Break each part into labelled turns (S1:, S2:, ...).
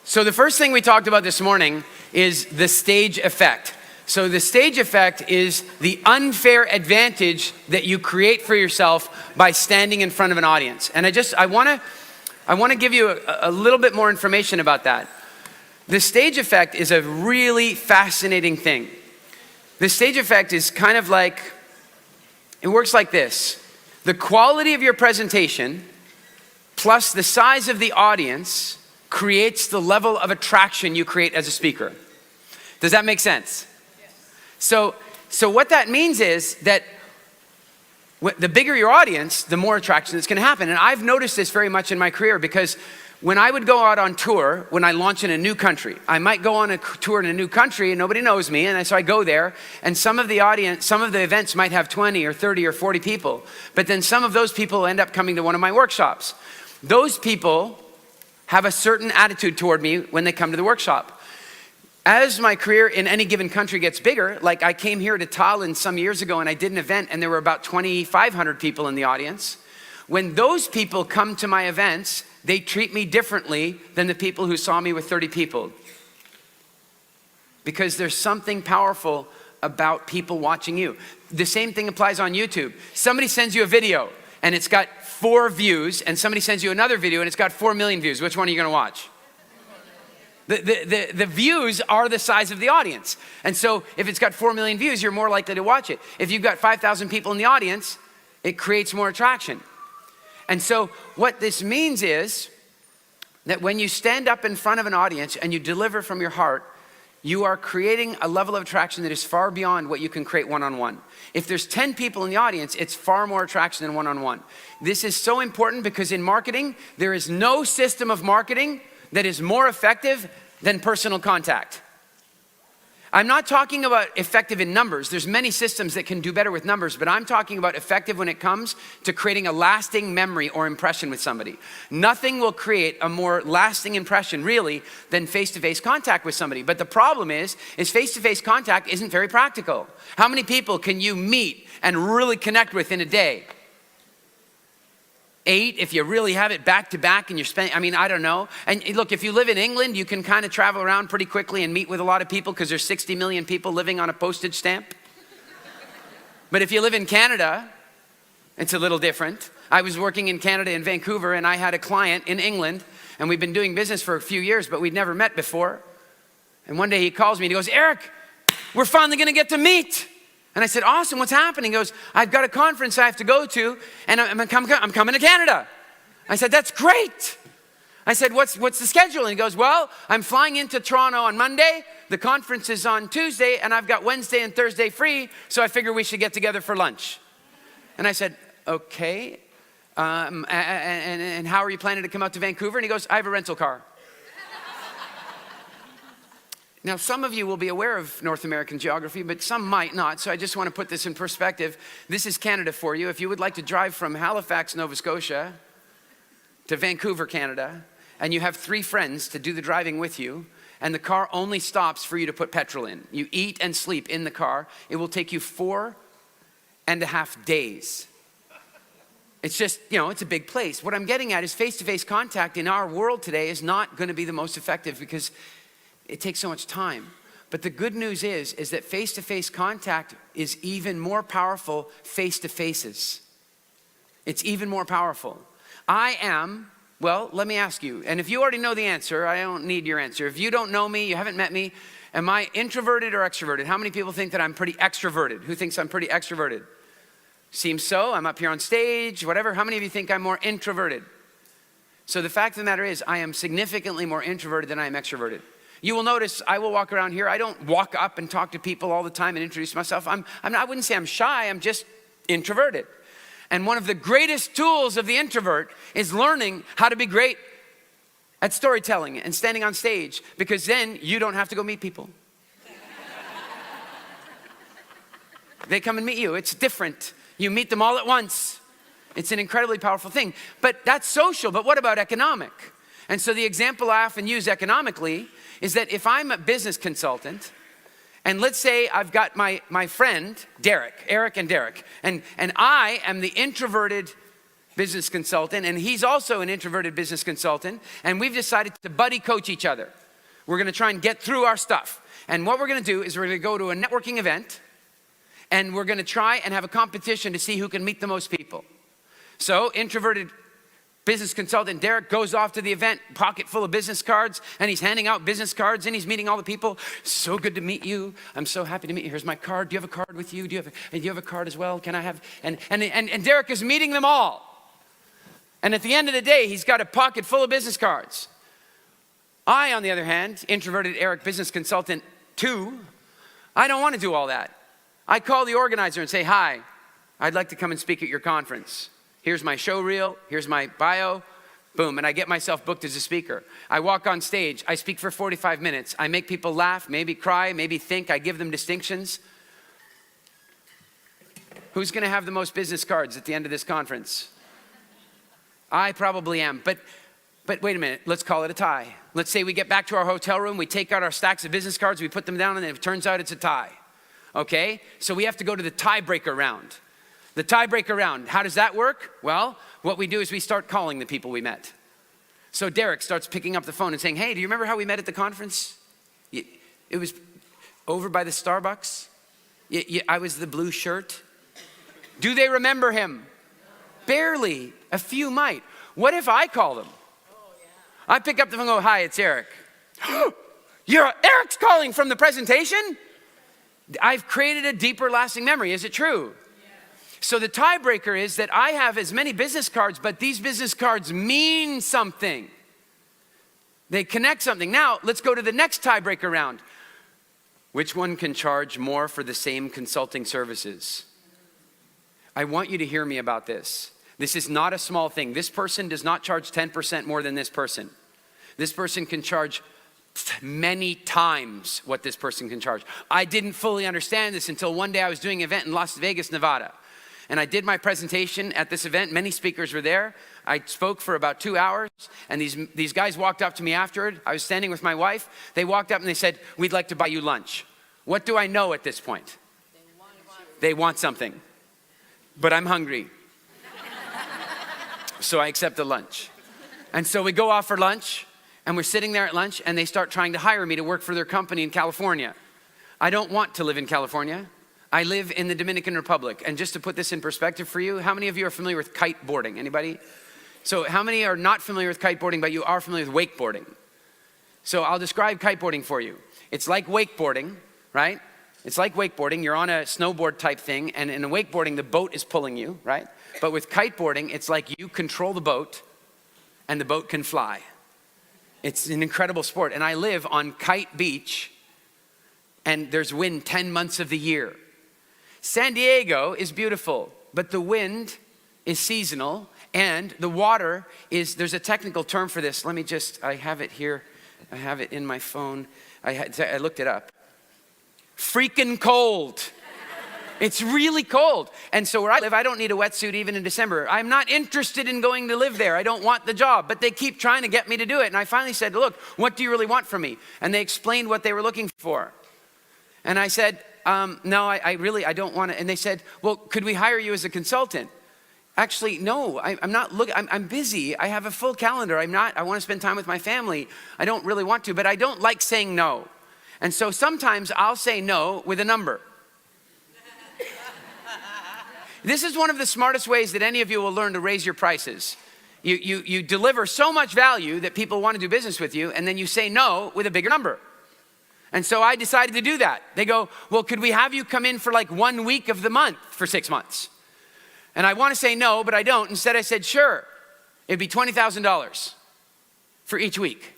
S1: So the first thing we talked about this morning is the stage effect. So the stage effect is the unfair advantage that you create for yourself by standing in front of an audience. And I want to give you a little bit more information about that. The stage effect is a really fascinating thing. The stage effect is kind of like, it works like this. The quality of your presentation plus the size of the audience creates the level of attraction you create as a speaker. Does that make sense? Yes. So what that means is that the bigger your audience, the more attraction that's going to happen. And I've noticed this very much in my career because when I would go out on tour, when I launch in a new country, I might go on a tour in a new country and nobody knows me, and so I go there, and some of the events might have 20 or 30 or 40 people, but then some of those people end up coming to one of my workshops. Those people have a certain attitude toward me when they come to the workshop. As my career in any given country gets bigger, like I came here to Tallinn some years ago and I did an event and there were about 2,500 people in the audience. When those people come to my events, they treat me differently than the people who saw me with 30 people. Because there's something powerful about people watching you. The same thing applies on YouTube. Somebody sends you a video and it's got 4 views, and somebody sends you another video and it's got 4 million views. Which one are you gonna watch? The views are the size of the audience. And so if it's got 4 million views, you're more likely to watch it. If you've got 5,000 people in the audience, it creates more attraction. And so what this means is that when you stand up in front of an audience and you deliver from your heart, you are creating a level of attraction that is far beyond what you can create one-on-one. If there's 10 people in the audience, it's far more attraction than one-on-one. This is so important because in marketing, there is no system of marketing that is more effective than personal contact. I'm not talking about effective in numbers. There's many systems that can do better with numbers, but I'm talking about effective when it comes to creating a lasting memory or impression with somebody. Nothing will create a more lasting impression, really, than face-to-face contact with somebody. But the problem is face-to-face contact isn't very practical. How many people can you meet and really connect with in a day? 8 if you really have it back to back and you're spending, I don't know. And look, if you live in England, you can kind of travel around pretty quickly and meet with a lot of people because there's 60 million people living on a postage stamp. But if you live in Canada, it's a little different. I was working in Canada in Vancouver and I had a client in England and we've been doing business for a few years, but we'd never met before. And one day he calls me and he goes, "Eric, we're finally gonna get to meet." And I said, "Awesome, what's happening?" He goes, "I've got a conference I have to go to and I'm coming to Canada." I said, "That's great." I said, what's the schedule? And he goes, "Well, I'm flying into Toronto on Monday. The conference is on Tuesday and I've got Wednesday and Thursday free. So I figure we should get together for lunch." And I said, "Okay, and how are you planning to come out to Vancouver?" And he goes, "I have a rental car." Now, some of you will be aware of North American geography, but some might not, so I just want to put this in perspective. This is Canada for you. If you would like to drive from Halifax, Nova Scotia to Vancouver, Canada, and you have 3 friends to do the driving with you, and the car only stops for you to put petrol in, you eat and sleep in the car, it will take you 4.5 days. It's just, it's a big place. What I'm getting at is face-to-face contact in our world today is not going to be the most effective because it takes so much time. But the good news is that face-to-face contact is even more powerful face-to-faces. It's even more powerful. Let me ask you, and if you already know the answer, I don't need your answer. If you don't know me, you haven't met me, am I introverted or extroverted? How many people think that I'm pretty extroverted? Who thinks I'm pretty extroverted? Seems so. I'm up here on stage, whatever. How many of you think I'm more introverted? So the fact of the matter is, I am significantly more introverted than I am extroverted. You will notice I will walk around here. I don't walk up and talk to people all the time and introduce myself. I wouldn't say I'm shy, I'm just introverted. And one of the greatest tools of the introvert is learning how to be great at storytelling and standing on stage, because then you don't have to go meet people. They come and meet you. It's different. You meet them all at once. It's an incredibly powerful thing. But that's social, but what about economic? And so the example I often use economically is that if I'm a business consultant, and let's say I've got my friend, Eric and Derek, and I am the introverted business consultant, and he's also an introverted business consultant, and we've decided to buddy coach each other. We're gonna try and get through our stuff. And what we're gonna do is we're gonna go to a networking event, and we're gonna try and have a competition to see who can meet the most people. So introverted business consultant Derek goes off to the event, pocket full of business cards, and he's handing out business cards, and he's meeting all the people. So good to meet you. I'm so happy to meet you. Here's my card. Do you have a card with you? Do you have a card as well? Can I have? And Derek is meeting them all. And at the end of the day, he's got a pocket full of business cards. I, on the other hand, introverted Eric, business consultant 2, I don't want to do all that. I call the organizer and say, hi, I'd like to come and speak at your conference. Here's my show reel, here's my bio, boom, and I get myself booked as a speaker. I walk on stage, I speak for 45 minutes. I make people laugh, maybe cry, maybe think, I give them distinctions. Who's gonna have the most business cards at the end of this conference? I probably am, but wait a minute, let's call it a tie. Let's say we get back to our hotel room, we take out our stacks of business cards, we put them down, and it turns out it's a tie. Okay, so we have to go to the tiebreaker round. The tiebreaker round, how does that work? Well, what we do is we start calling the people we met. So Derek starts picking up the phone and saying, hey, do you remember how we met at the conference? It was over by the Starbucks. I was the blue shirt. Do they remember him? Barely. A few might. What if I call them? I pick up the phone and go, hi, it's Eric. Eric's calling from the presentation? I've created a deeper lasting memory. Is it true? So the tiebreaker is that I have as many business cards, but these business cards mean something. They connect something. Now, let's go to the next tiebreaker round. Which one can charge more for the same consulting services? I want you to hear me about this. This is not a small thing. This person does not charge 10% more than this person. This person can charge many times what this person can charge. I didn't fully understand this until one day I was doing an event in Las Vegas, Nevada. And I did my presentation at this event. Many speakers were there. I spoke for about 2 hours, and these guys walked up to me afterward. I was standing with my wife. They walked up and they said, we'd like to buy you lunch. What do I know at this point? They want something. But I'm hungry. So I accept the lunch. And so we go off for lunch, and we're sitting there at lunch, and they start trying to hire me to work for their company in California. I don't want to live in California. I live in the Dominican Republic. And just to put this in perspective for you, how many of you are familiar with kiteboarding? Anybody? So how many are not familiar with kiteboarding, but you are familiar with wakeboarding? So I'll describe kiteboarding for you. It's like wakeboarding, right? It's like wakeboarding. You're on a snowboard type thing, and in a wakeboarding, the boat is pulling you, right? But with kiteboarding, it's like you control the boat, and the boat can fly. It's an incredible sport. And I live on Kite Beach, and there's wind 10 months of the year. San Diego is beautiful, but the wind is seasonal, and the water is, there's a technical term for this. I have it here. I have it in my phone. I looked it up. Freaking cold. It's really cold. And so where I live, I don't need a wetsuit even in December. I'm not interested in going to live there. I don't want the job, but they keep trying to get me to do it. And I finally said, look, what do you really want from me? And they explained what they were looking for. And I said, no, I don't want to. And they said, well, could we hire you as a consultant? Actually, no, I'm not looking, I'm busy. I have a full calendar. I want to spend time with my family. I don't really want to, but I don't like saying no. And so sometimes I'll say no with a number. This is one of the smartest ways that any of you will learn to raise your prices. You deliver so much value that people want to do business with you, and then you say no with a bigger number. And so I decided to do that. They go, well, could we have you come in for like 1 week of the month for 6 months? And I want to say no, but I don't. Instead, I said, sure. It'd be $20,000 for each week.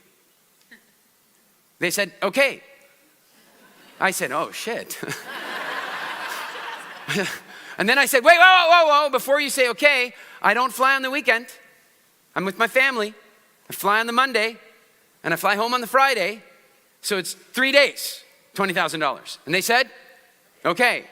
S1: They said, okay. I said, oh, shit. And then I said, wait, whoa. Before you say okay, I don't fly on the weekend. I'm with my family. I fly on the Monday, and I fly home on the Friday. So it's 3 days, $20,000. And they said, okay.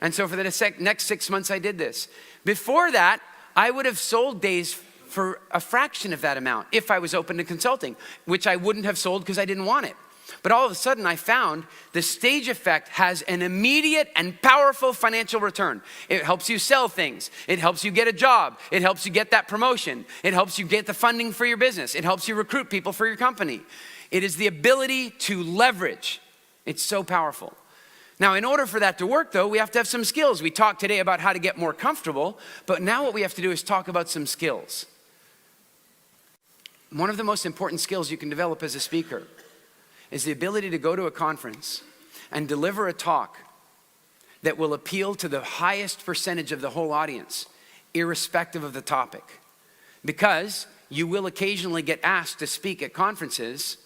S1: And so for the next 6 months, I did this. Before that, I would have sold days for a fraction of that amount if I was open to consulting, which I wouldn't have sold because I didn't want it. But all of a sudden I found the stage effect has an immediate and powerful financial return. It helps you sell things. It helps you get a job. It helps you get that promotion. It helps you get the funding for your business. It helps you recruit people for your company. It is the ability to leverage. It's so powerful. Now, in order for that to work though, we have to have some skills. We talked today about how to get more comfortable, but now what we have to do is talk about some skills. One of the most important skills you can develop as a speaker is the ability to go to a conference and deliver a talk that will appeal to the highest percentage of the whole audience, irrespective of the topic. Because you will occasionally get asked to speak at conferences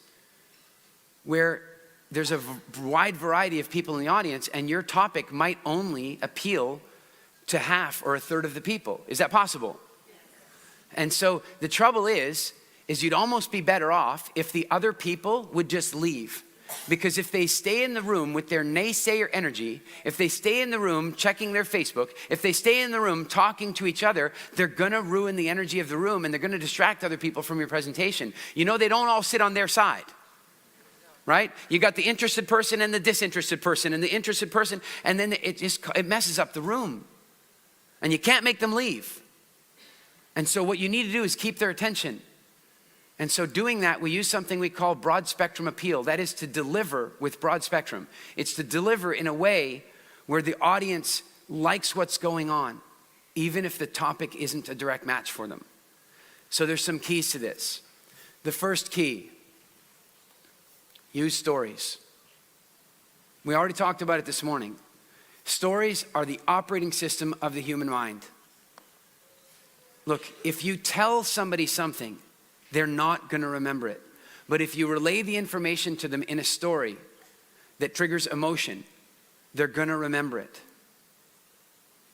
S1: where there's a wide variety of people in the audience and your topic might only appeal to half or a third of the people. Is that possible? And so the trouble is you'd almost be better off if the other people would just leave. Because if they stay in the room with their naysayer energy, if they stay in the room checking their Facebook, if they stay in the room talking to each other, they're gonna ruin the energy of the room and they're gonna distract other people from your presentation. You know, they don't all sit on their side, right? You got the interested person and the disinterested person and the interested person, and then it messes up the room. And you can't make them leave. And so what you need to do is keep their attention. And so doing that, we use something we call broad spectrum appeal. That is to deliver with broad spectrum. It's to deliver in a way where the audience likes what's going on, even if the topic isn't a direct match for them. So there's some keys to this. The first key, use stories. We already talked about it this morning. Stories are the operating system of the human mind. Look, if you tell somebody something, they're not going to remember it. But if you relay the information to them in a story that triggers emotion, they're going to remember it.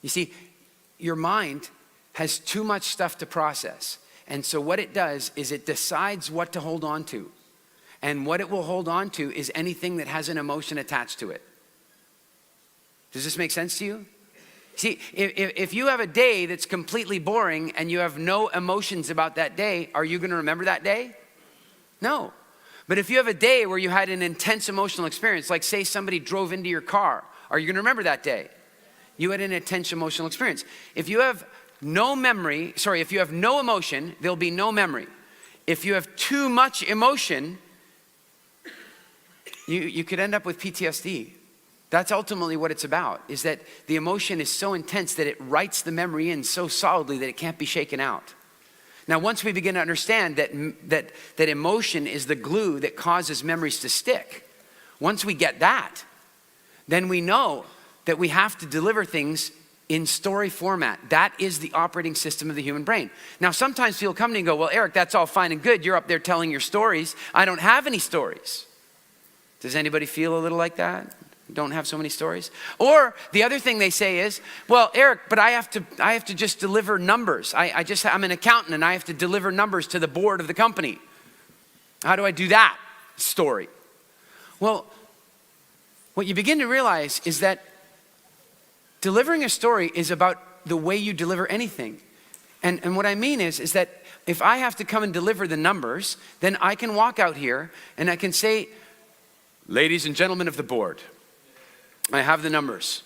S1: You see, your mind has too much stuff to process. And so what it does is it decides what to hold on to. And what it will hold on to is anything that has an emotion attached to it. Does this make sense to you? See, if you have a day that's completely boring and you have no emotions about that day, are you going to remember that day? No. But if you have a day where you had an intense emotional experience, like say somebody drove into your car, are you going to remember that day? You had an intense emotional experience. If you have no emotion, there'll be no memory. If you have too much emotion, you could end up with PTSD. That's ultimately what it's about, is that the emotion is so intense that it writes the memory in so solidly that it can't be shaken out. Now, once we begin to understand that emotion is the glue that causes memories to stick, once we get that, then we know that we have to deliver things in story format. That is the operating system of the human brain. Now, sometimes people come to me and go, well, Eric, that's all fine and good. You're up there telling your stories. I don't have any stories. Does anybody feel a little like that? Don't have so many stories? Or the other thing they say is, well, Eric, but I have to just deliver numbers. I'm an accountant and I have to deliver numbers to the board of the company. How do I do that story? Well, what you begin to realize is that delivering a story is about the way you deliver anything. And what I mean is that if I have to come and deliver the numbers, then I can walk out here and I can say, ladies and gentlemen of the board, I have the numbers.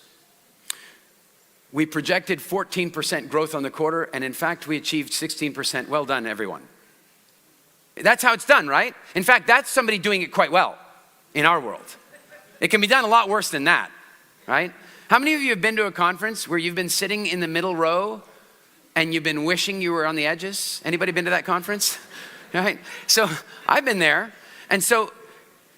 S1: We projected 14% growth on the quarter, and in fact, we achieved 16%. Well done, everyone. That's how it's done, right? In fact, that's somebody doing it quite well in our world. It can be done a lot worse than that, right? How many of you have been to a conference where you've been sitting in the middle row and you've been wishing you were on the edges? Anybody been to that conference? Right? So I've been there. And so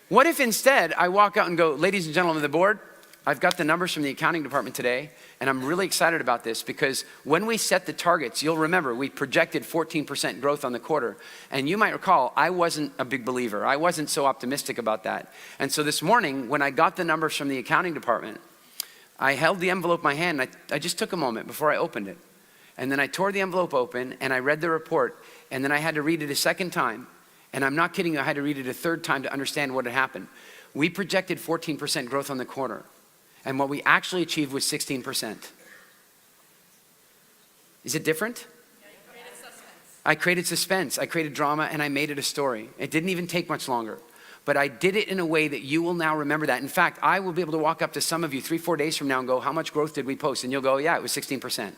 S1: what if instead I walk out and go, ladies and gentlemen of the board, I've got the numbers from the accounting department today, and I'm really excited about this because when we set the targets, you'll remember we projected 14% growth on the quarter. And you might recall, I wasn't a big believer. I wasn't so optimistic about that. And so this morning, when I got the numbers from the accounting department, I held the envelope in my hand. I just took a moment before I opened it. And then I tore the envelope open and I read the report, and then I had to read it a second time. And I'm not kidding you, I had to read it a third time to understand what had happened. We projected 14% growth on the quarter. And what we actually achieved was 16%. Is it different?
S2: Yeah, you created suspense.
S1: I created suspense, I created drama, and I made it a story. It didn't even take much longer. but I did it in a way that you will now remember that. In fact, I will be able to walk up to some of you 3-4 days from now and go, how much growth did we post? And you'll go, yeah, it was 16%.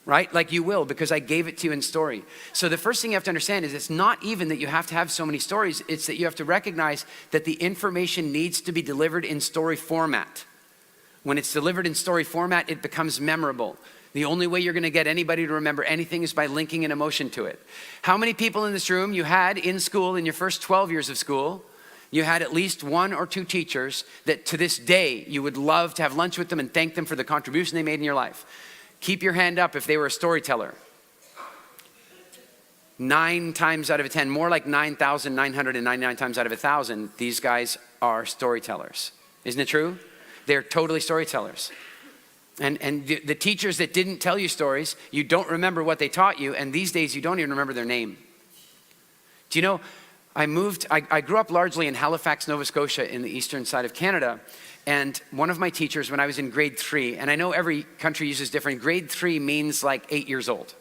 S1: Right? Like you will, because I gave it to you in story. So the first thing you have to understand is it's not even that you have to have so many stories. It's that you have to recognize that the information needs to be delivered in story format. When it's delivered in story format, it becomes memorable. The only way you're going to get anybody to remember anything is by linking an emotion to it. How many people in this room you had in school, in your first 12 years of school, you had at least 1 or 2 teachers that to this day you would love to have lunch with them and thank them for the contribution they made in your life? Keep your hand up if they were a storyteller. 9 times out of 10, more like 9,999 times out of 1,000, these guys are storytellers. Isn't it true? They're totally storytellers. And the teachers that didn't tell you stories, you don't remember what they taught you, and these days you don't even remember their name. Do you know, I grew up largely in Halifax, Nova Scotia in the eastern side of Canada, and one of my teachers when I was in grade 3, and I know every country uses different, grade 3 means like 8 years old.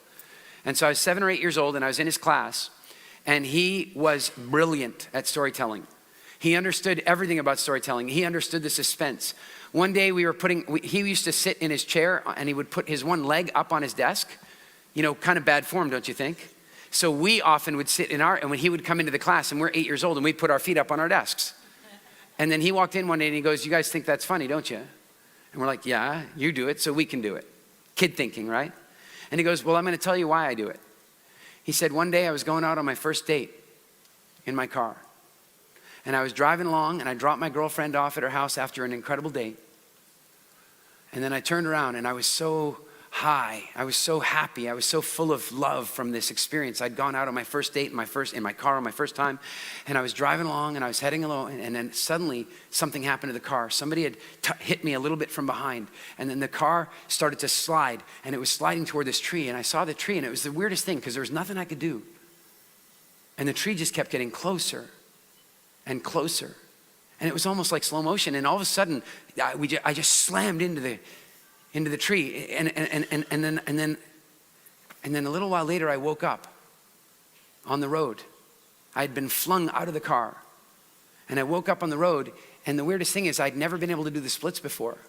S1: And so I was 7 or 8 years old and I was in his class, and he was brilliant at storytelling. He understood everything about storytelling. He understood the suspense. One day he used to sit in his chair and he would put his one leg up on his desk. You know, kind of bad form, don't you think? So we often would sit and when he would come into the class and we're 8 years old and we'd put our feet up on our desks. And then he walked in one day and he goes, you guys think that's funny, don't you? And we're like, yeah, you do it so we can do it. Kid thinking, right? And he goes, well, I'm going to tell you why I do it. He said, one day I was going out on my first date in my car. And I was driving along and I dropped my girlfriend off at her house after an incredible date. And then I turned around and I was so high. I was so happy. I was so full of love from this experience. I'd gone out on my first date in my car on my first time. And I was driving along and I was heading along. And then suddenly something happened to the car. Somebody had hit me a little bit from behind. And then the car started to slide. And it was sliding toward this tree. And I saw the tree and it was the weirdest thing because there was nothing I could do. And the tree just kept getting closer and closer. And it was almost like slow motion. And all of a sudden, I just slammed into the tree. And then a little while later, I woke up on the road. I had been flung out of the car. And I woke up on the road. And the weirdest thing is I'd never been able to do the splits before.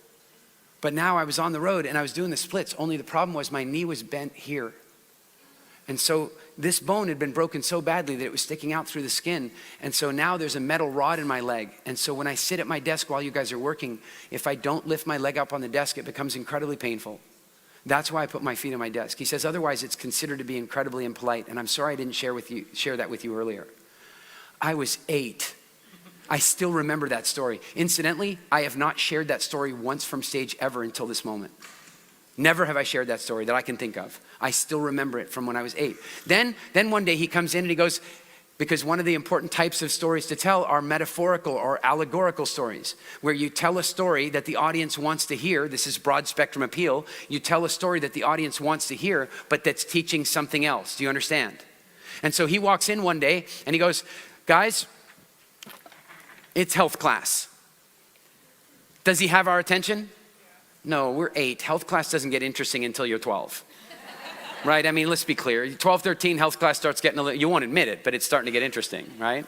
S1: But now I was on the road and I was doing the splits. Only the problem was my knee was bent here. And so this bone had been broken so badly that it was sticking out through the skin. And so now there's a metal rod in my leg. And so when I sit at my desk while you guys are working, if I don't lift my leg up on the desk, it becomes incredibly painful. That's why I put my feet on my desk. He says, otherwise it's considered to be incredibly impolite. And I'm sorry I didn't share that with you earlier. I was 8. I still remember that story. Incidentally, I have not shared that story once from stage ever until this moment. Never have I shared that story that I can think of. I still remember it from when I was 8. Then one day he comes in and he goes, because one of the important types of stories to tell are metaphorical or allegorical stories, where you tell a story that the audience wants to hear. This is broad spectrum appeal. You tell a story that the audience wants to hear, but that's teaching something else. Do you understand? And so he walks in one day and he goes, guys, it's health class. Does he have our attention? No, we're 8. Health class doesn't get interesting until you're 12. Right? I mean, let's be clear. 12, 13, health class starts getting a little, you won't admit it, but it's starting to get interesting, right?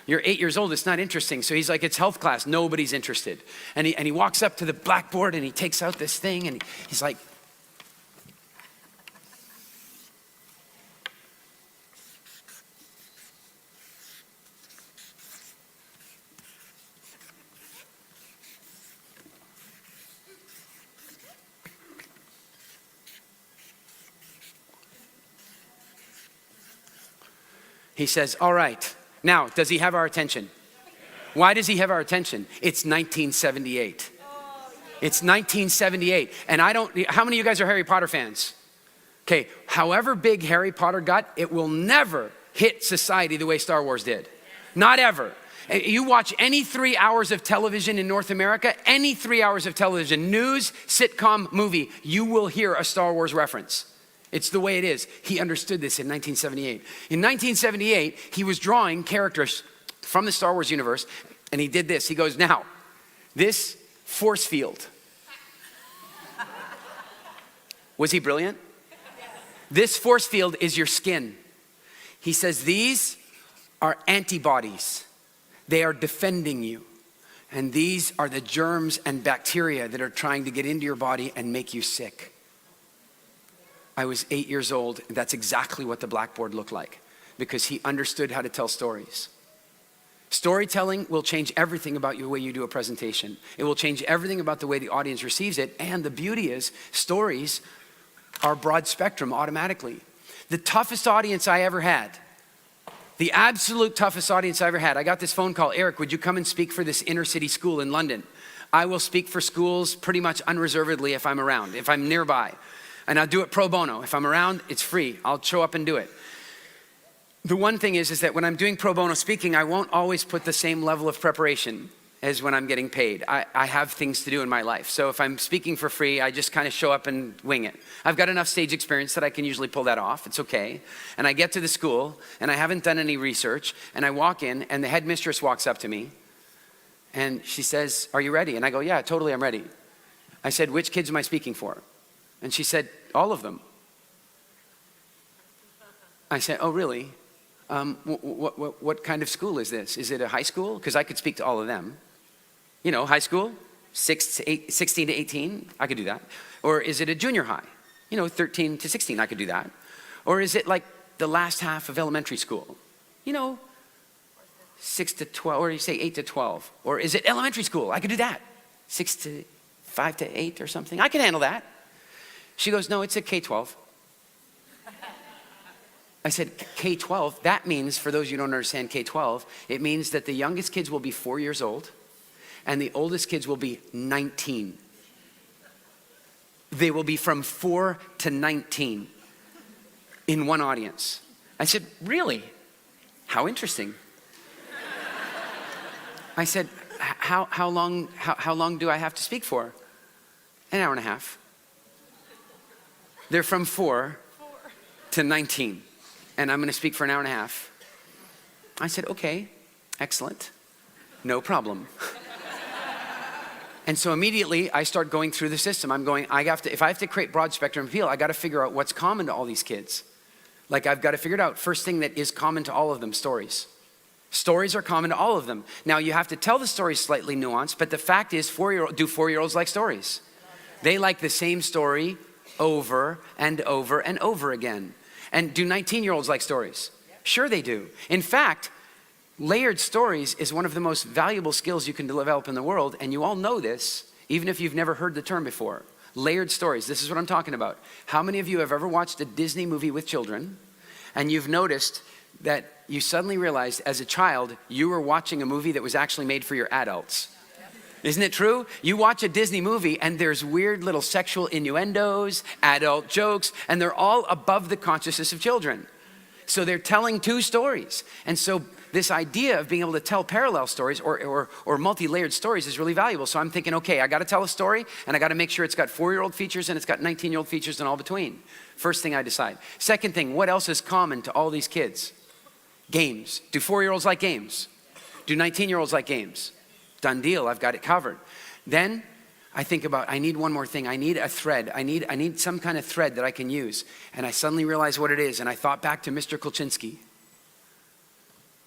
S1: You're 8 years old, it's not interesting. So he's like, it's health class, nobody's interested. And he walks up to the blackboard and he takes out this thing and he's like, he says, all right, now, does he have our attention? Why does he have our attention? It's 1978. It's 1978. And how many of you guys are Harry Potter fans? Okay, however big Harry Potter got, it will never hit society the way Star Wars did. Not ever. You watch any 3 hours of television in North America, any 3 hours of television, news, sitcom, movie, you will hear a Star Wars reference. It's the way it is. He understood this in 1978. In 1978, he was drawing characters from the Star Wars universe, and he did this. He goes, now, this force field. Was he brilliant? This force field is your skin. He says, these are antibodies They are defending you. And these are the germs and bacteria that are trying to get into your body and make you sick. I was 8 years old, and that's exactly what the blackboard looked like, because he understood how to tell stories. Storytelling will change everything about the way you do a presentation. It will change everything about the way the audience receives it. And the beauty is, stories are broad spectrum automatically. The toughest audience I ever had, the absolute toughest audience I ever had, I got this phone call, Eric, would you come and speak for this inner city school in London? I will speak for schools pretty much unreservedly if I'm around, if I'm nearby. And I'll do it pro bono. If I'm around, it's free. I'll show up and do it. The one thing is that when I'm doing pro bono speaking, I won't always put the same level of preparation as when I'm getting paid. I have things to do in my life. So if I'm speaking for free, I just kind of show up and wing it. I've got enough stage experience that I can usually pull that off. It's okay. And I get to the school, and I haven't done any research, and I walk in, and the headmistress walks up to me, and she says, are you ready? And I go, yeah, totally, I'm ready. I said, which kids am I speaking for? And she said, all of them. I said, oh, really? What kind of school is this? Is it a high school? Because I could speak to all of them. You know, high school, 16 to 18, I could do that. Or is it a junior high? You know, 13 to 16, I could do that. Or is it like the last half of elementary school? You know, 6 to 12, or you say 8 to 12. Or is it elementary school? I could do that. 5 to 8 or something. I can handle that. She goes, no, it's a K-12. I said, K-12, that means, for those who don't understand K-12, it means that the youngest kids will be 4 years old and the oldest kids will be 19. They will be from 4 to 19 in one audience. I said, really? How interesting. I said, how long do I have to speak for? An hour and a half. They're from 4 to 19. And I'm going to speak for an hour and a half. I said, okay, excellent, no problem. And so immediately I start going through the system. I'm going, if I have to create broad spectrum appeal, I got to figure out what's common to all these kids. Like I've got to figure it out. First thing that is common to all of them, stories. Stories are common to all of them. Now you have to tell the stories slightly nuanced, but the fact is, do 4-year-olds like stories? They like the same story over and over and over again. And do 19-year-olds like stories? Sure they do. In fact, layered stories is one of the most valuable skills you can develop in the world, and you all know this, even if you've never heard the term before. Layered stories, this is what I'm talking about. How many of you have ever watched a Disney movie with children, and you've noticed that you suddenly realized as a child, you were watching a movie that was actually made for your adults? Isn't it true? You watch a Disney movie and there's weird little sexual innuendos, adult jokes, and they're all above the consciousness of children. So they're telling two stories. And so this idea of being able to tell parallel stories or multi-layered stories is really valuable. So I'm thinking, okay, I got to tell a story and I got to make sure it's got 4-year-old features and it's got 19-year-old features and all between. First thing I decide. Second thing, what else is common to all these kids? Games. Do 4-year-olds like games? Do 19-year-olds like games? Done deal, I've got it covered. Then I think about, I need one more thing. I need a thread. I need some kind of thread that I can use. And I suddenly realized what it is. And I thought back to Mr. Kolchinsky,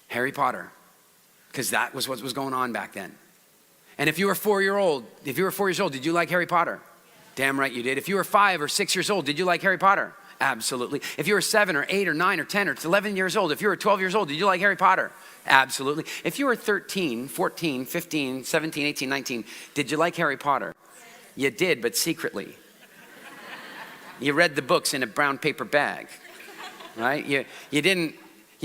S1: Harry Potter, because that was what was going on back then. And if you were 4 years old, did you like Harry Potter? Damn right you did. If you were 5 or 6 years old, did you like Harry Potter? Absolutely. If you were 7 or 8 or 9 or 10 or 11 years old, if you were 12 years old, did you like Harry Potter? Absolutely. If you were 13, 14, 15, 17, 18, 19, did you like Harry Potter? You did, but secretly. You read the books in a brown paper bag, right? You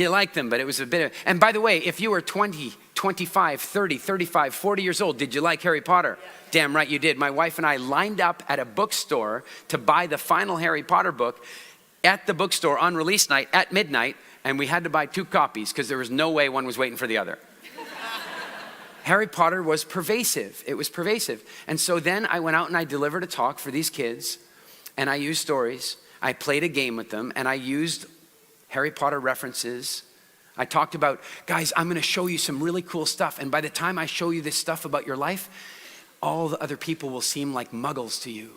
S1: liked them, but it was a bit of, and by the way, if you were 20, 25, 30, 35, 40 years old, did you like Harry Potter? Damn right you did. My wife and I lined up at a bookstore to buy the final Harry Potter book at the bookstore on release night at midnight, and we had to buy 2 copies because there was no way one was waiting for the other. Harry Potter was pervasive. It was pervasive. And so then I went out and I delivered a talk for these kids, and I used stories. I played a game with them, and I used Harry Potter references. I talked about, guys, I'm going to show you some really cool stuff, and by the time I show you this stuff about your life, all the other people will seem like muggles to you.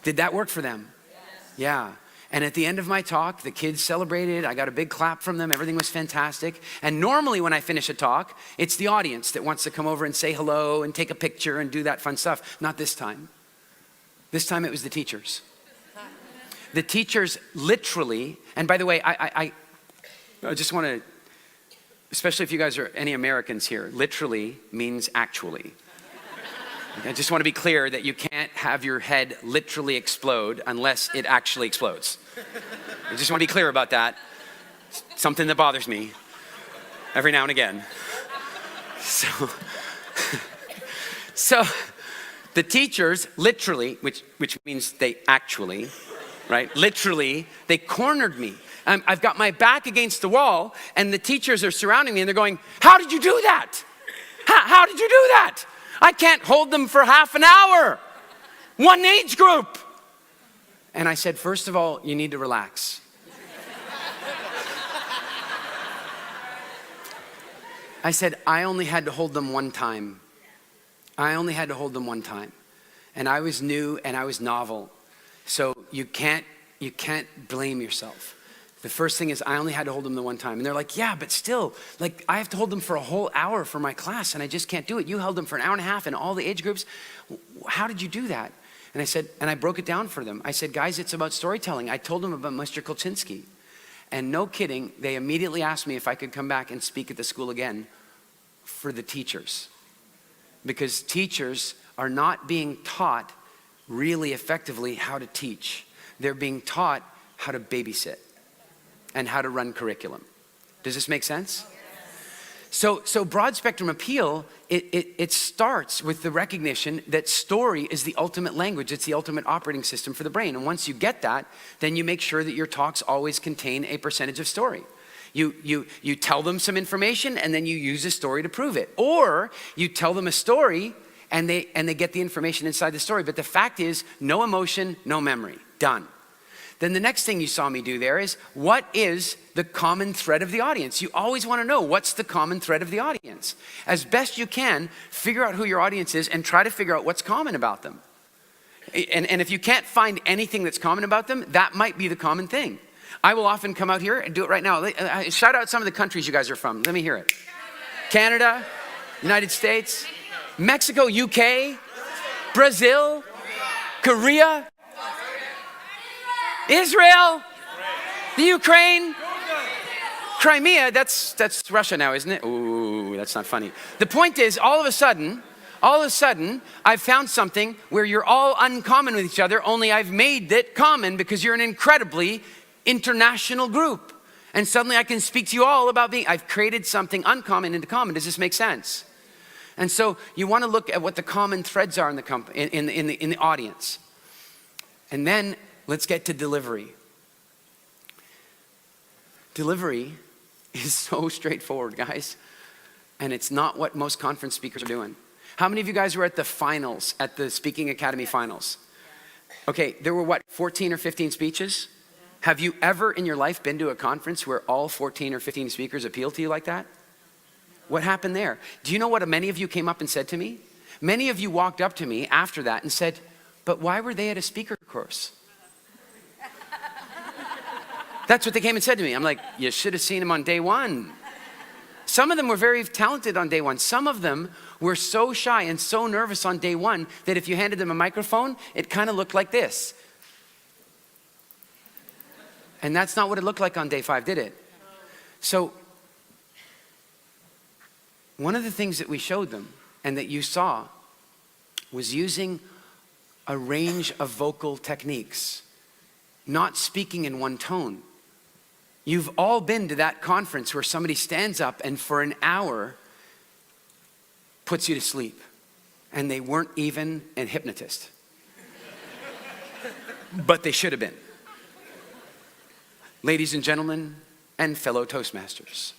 S1: Did that work for them? Yes. Yeah. And at the end of my talk, the kids celebrated. I got a big clap from them. Everything was fantastic. And normally when I finish a talk, it's the audience that wants to come over and say hello and take a picture and do that fun stuff. Not this time. This time it was the teachers. The teachers literally, and by the way, I just want to, especially if you guys are any Americans here, literally means actually. I just want to be clear that you can't have your head literally explode unless it actually explodes. I just want to be clear about that. Something that bothers me every now and again. So the teachers literally, which means they actually, right? Literally, they cornered me. I've got my back against the wall and the teachers are surrounding me and they're going, how did you do that? How did you do that? I can't hold them for half an hour. One age group. And I said, first of all, you need to relax. I said, I only had to hold them one time. I only had to hold them one time. And I was new and I was novel. So you can't blame yourself. The first thing is I only had to hold them the one time. And they're like, yeah, but still, like I have to hold them for a whole hour for my class and I just can't do it. You held them for an hour and a half in all the age groups. How did you do that? And I said, and I broke it down for them. I said, guys, it's about storytelling. I told them about Mr. Kolchinsky. And no kidding, they immediately asked me if I could come back and speak at the school again for the teachers. Because teachers are not being taught really effectively how to teach. They're being taught how to babysit and how to run curriculum. Does this make sense? So broad spectrum appeal, it starts with the recognition that story is the ultimate language. It's the ultimate operating system for the brain. And once you get that, then you make sure that your talks always contain a percentage of story. You tell them some information and then you use a story to prove it. Or you tell them a story and they get the information inside the story. But the fact is, no emotion, no memory. Done. Then the next thing you saw me do there is, what is the common thread of the audience? You always want to know what's the common thread of the audience. As best you can, figure out who your audience is and try to figure out what's common about them. And if you can't find anything that's common about them, that might be the common thing. I will often come out here and do it right now. Shout out some of the countries you guys are from. Let me hear it. Canada, United States, Mexico, UK, Brazil, Korea, Israel, the Ukraine, Crimea, that's Russia now, isn't it? Ooh, that's not funny. The point is, all of a sudden, I've found something where you're all uncommon with each other, only I've made it common because you're an incredibly international group. And suddenly I can speak to you all about I've created something uncommon into common. Does this make sense? And so you want to look at what the common threads are in the audience. And then let's get to delivery. Delivery is so straightforward, guys. And it's not what most conference speakers are doing. How many of you guys were at the finals, at the Speaking Academy finals? Okay, there were 14 or 15 speeches? Have you ever in your life been to a conference where all 14 or 15 speakers appeal to you like that? What happened there? Do you know what many of you came up and said to me? Many of you walked up to me after that and said, but why were they at a speaker course? That's what they came and said to me. I'm like, you should have seen them on day one. Some of them were very talented on day one. Some of them were so shy and so nervous on day one that if you handed them a microphone, it kind of looked like this. And that's not what it looked like on day 5, did it? So one of the things that we showed them and that you saw was using a range of vocal techniques, not speaking in one tone. You've all been to that conference where somebody stands up and for an hour puts you to sleep. And they weren't even a hypnotist. But they should have been. Ladies and gentlemen, and fellow Toastmasters.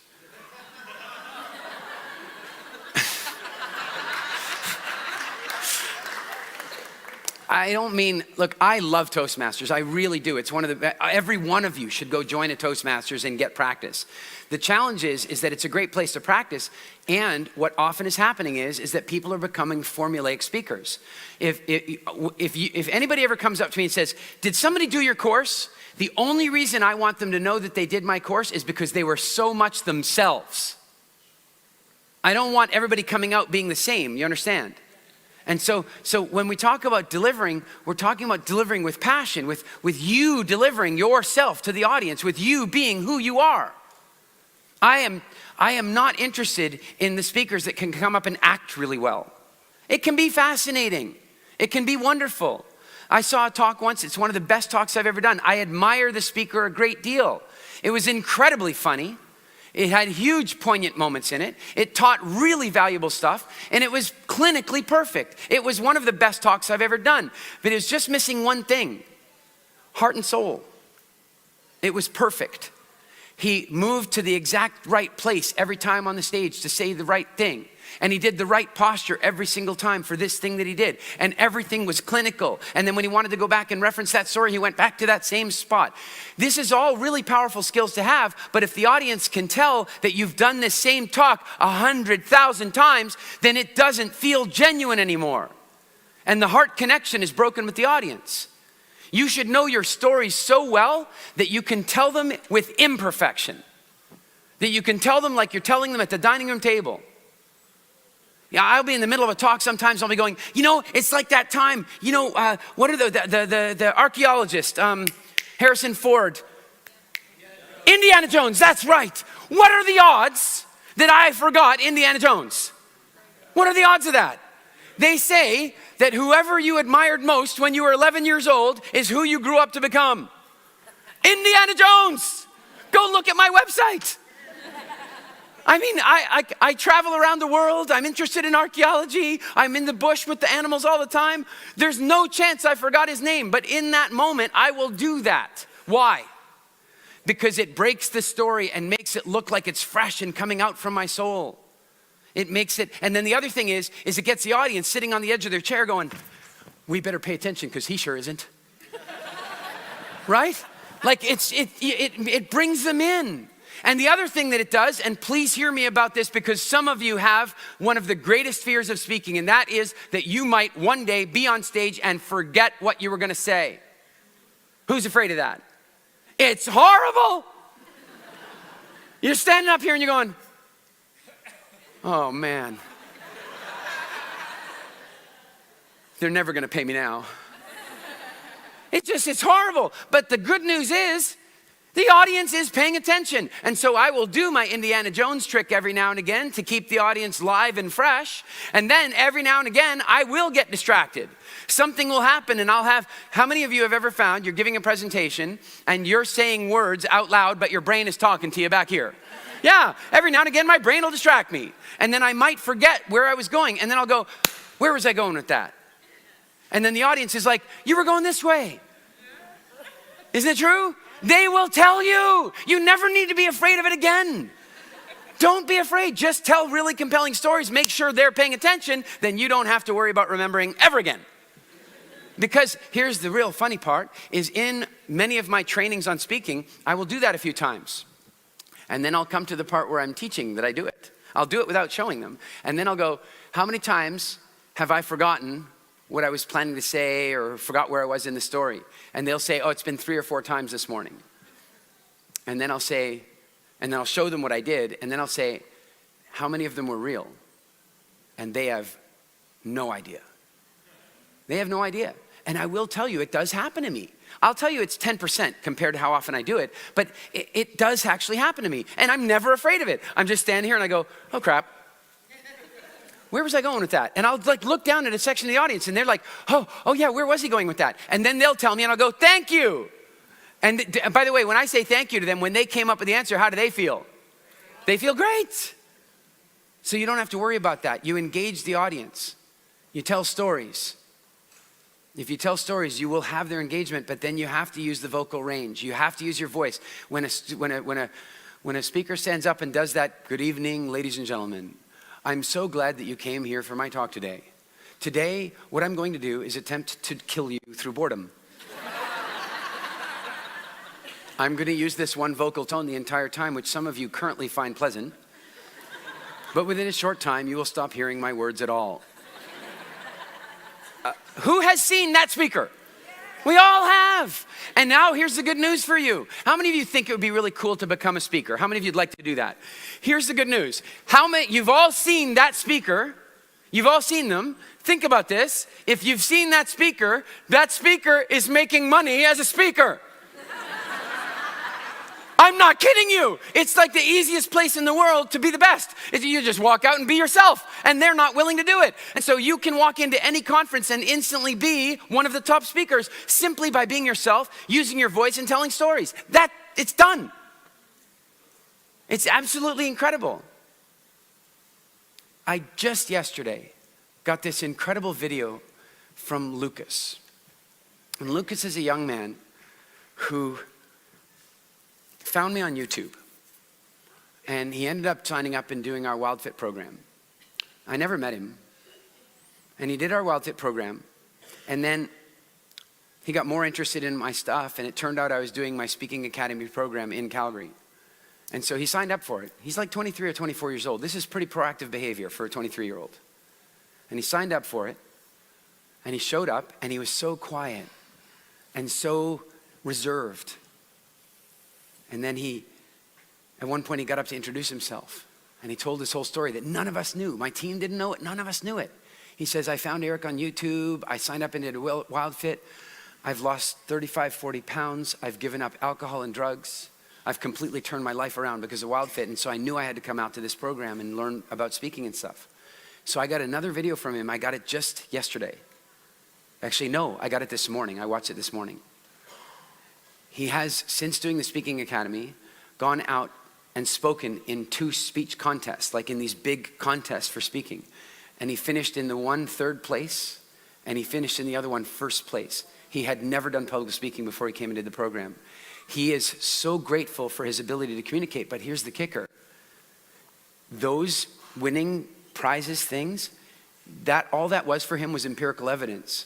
S1: I don't mean, look, I love Toastmasters. I really do. It's one of the, every one of you should go join a Toastmasters and get practice. The challenge is that it's a great place to practice. And what often is happening is that people are becoming formulaic speakers. If anybody ever comes up to me and says, did somebody do your course? The only reason I want them to know that they did my course is because they were so much themselves. I don't want everybody coming out being the same, you understand? And so when we talk about delivering, we're talking about delivering with passion, with you delivering yourself to the audience, with you being who you are. I am not interested in the speakers that can come up and act really well. It can be fascinating. It can be wonderful. I saw a talk once. It's one of the best talks I've ever done. I admire the speaker a great deal. It was incredibly funny. It had huge poignant moments in it. It taught really valuable stuff, and it was clinically perfect. It was one of the best talks I've ever done, but it was just missing one thing: heart and soul. It was perfect. He moved to the exact right place every time on the stage to say the right thing. And he did the right posture every single time for this thing that he did. And everything was clinical. And then when he wanted to go back and reference that story, he went back to that same spot. This is all really powerful skills to have, but if the audience can tell that you've done this same talk 100,000 times, then it doesn't feel genuine anymore. And the heart connection is broken with the audience. You should know your stories so well that you can tell them with imperfection. That you can tell them like you're telling them at the dining room table. Yeah, I'll be in the middle of a talk sometimes. I'll be going, it's like that time. What are the archaeologist, Harrison Ford, Indiana Jones. That's right. What are the odds that I forgot Indiana Jones? What are the odds of that? They say that whoever you admired most when you were 11 years old is who you grew up to become. Indiana Jones. Go look at my website. I mean, I travel around the world. I'm interested in archaeology. I'm in the bush with the animals all the time. There's no chance I forgot his name, but in that moment, I will do that. Why? Because it breaks the story and makes it look like it's fresh and coming out from my soul. It makes it, and then the other thing is it gets the audience sitting on the edge of their chair going, we better pay attention because he sure isn't. Right? Like it brings them in. And the other thing that it does, and please hear me about this because some of you have one of the greatest fears of speaking, and that is that you might one day be on stage and forget what you were going to say. Who's afraid of that? It's horrible. You're standing up here and you're going, oh man. They're never going to pay me now. It's horrible. But the good news is, the audience is paying attention. And so I will do my Indiana Jones trick every now and again to keep the audience live and fresh. And then every now and again, I will get distracted. Something will happen and I'll have, how many of you have ever found you're giving a presentation and you're saying words out loud, but your brain is talking to you back here? Yeah, every now and again, my brain will distract me. And then I might forget where I was going. And then I'll go, where was I going with that? And then the audience is like, you were going this way. Isn't it true? They will tell you. You never need to be afraid of it again. Don't be afraid. Just tell really compelling stories. Make sure they're paying attention. Then you don't have to worry about remembering ever again. Because here's the real funny part, is in many of my trainings on speaking, I will do that a few times. And then I'll come to the part where I'm teaching that I do it. I'll do it without showing them. And then I'll go, how many times have I forgotten what I was planning to say or forgot where I was in the story? And they'll say, oh, it's been 3 or 4 times this morning. And then I'll say, and then I'll show them what I did. And then I'll say, how many of them were real? And they have no idea. They have no idea. And I will tell you, it does happen to me. I'll tell you it's 10% compared to how often I do it, but it does actually happen to me. And I'm never afraid of it. I'm just standing here and I go, oh crap. Where was I going with that? And I'll look down at a section of the audience and they're like, oh yeah, where was he going with that? And then they'll tell me and I'll go, thank you. And by the way, when I say thank you to them, when they came up with the answer, how do they feel? They feel great. So you don't have to worry about that. You engage the audience. You tell stories. If you tell stories, you will have their engagement, but then you have to use the vocal range. You have to use your voice. When a speaker stands up and does that, good evening, ladies and gentlemen, I'm so glad that you came here for my talk today Today, what I'm going to do is attempt to kill you through boredom. I'm going to use this one vocal tone the entire time, which some of you currently find pleasant. But within a short time, you will stop hearing my words at all. Who has seen that speaker? We all have. And now here's the good news for you. How many of you think it would be really cool to become a speaker? How many of you'd like to do that? Here's the good news. You've all seen that speaker. You've all seen them. Think about this. If you've seen that speaker is making money as a speaker. I'm not kidding you. It's like the easiest place in the world to be the best. You just walk out and be yourself, and they're not willing to do it. And so you can walk into any conference and instantly be one of the top speakers simply by being yourself, using your voice and telling stories. It's done. It's absolutely incredible. I just yesterday got this incredible video from Lucas. And Lucas is a young man who found me on YouTube. And he ended up signing up and doing our WildFit program. I never met him. And he did our WildFit program. And then he got more interested in my stuff, and it turned out I was doing my Speaking Academy program in Calgary. And so he signed up for it. He's like 23 or 24 years old. This is pretty proactive behavior for a 23-year-old. And he signed up for it, and he showed up, and he was so quiet and so reserved. And then at one point he got up to introduce himself, and he told this whole story that none of us knew. My team didn't know it, none of us knew it. He says, I found Eric on YouTube, I signed up and did a WildFit. I've lost 35, 40 pounds, I've given up alcohol and drugs. I've completely turned my life around because of WildFit, and so I knew I had to come out to this program and learn about speaking and stuff. So I got another video from him. I got it just yesterday. Actually, no, I got it this morning. I watched it this morning. He has, since doing the Speaking Academy, gone out and spoken in 2 speech contests, like in these big contests for speaking. And he finished in the one 3rd place, and he finished in the other one 1st place. He had never done public speaking before he came and did the program. He is so grateful for his ability to communicate, but here's the kicker. Those winning prizes things, all that was for him was empirical evidence.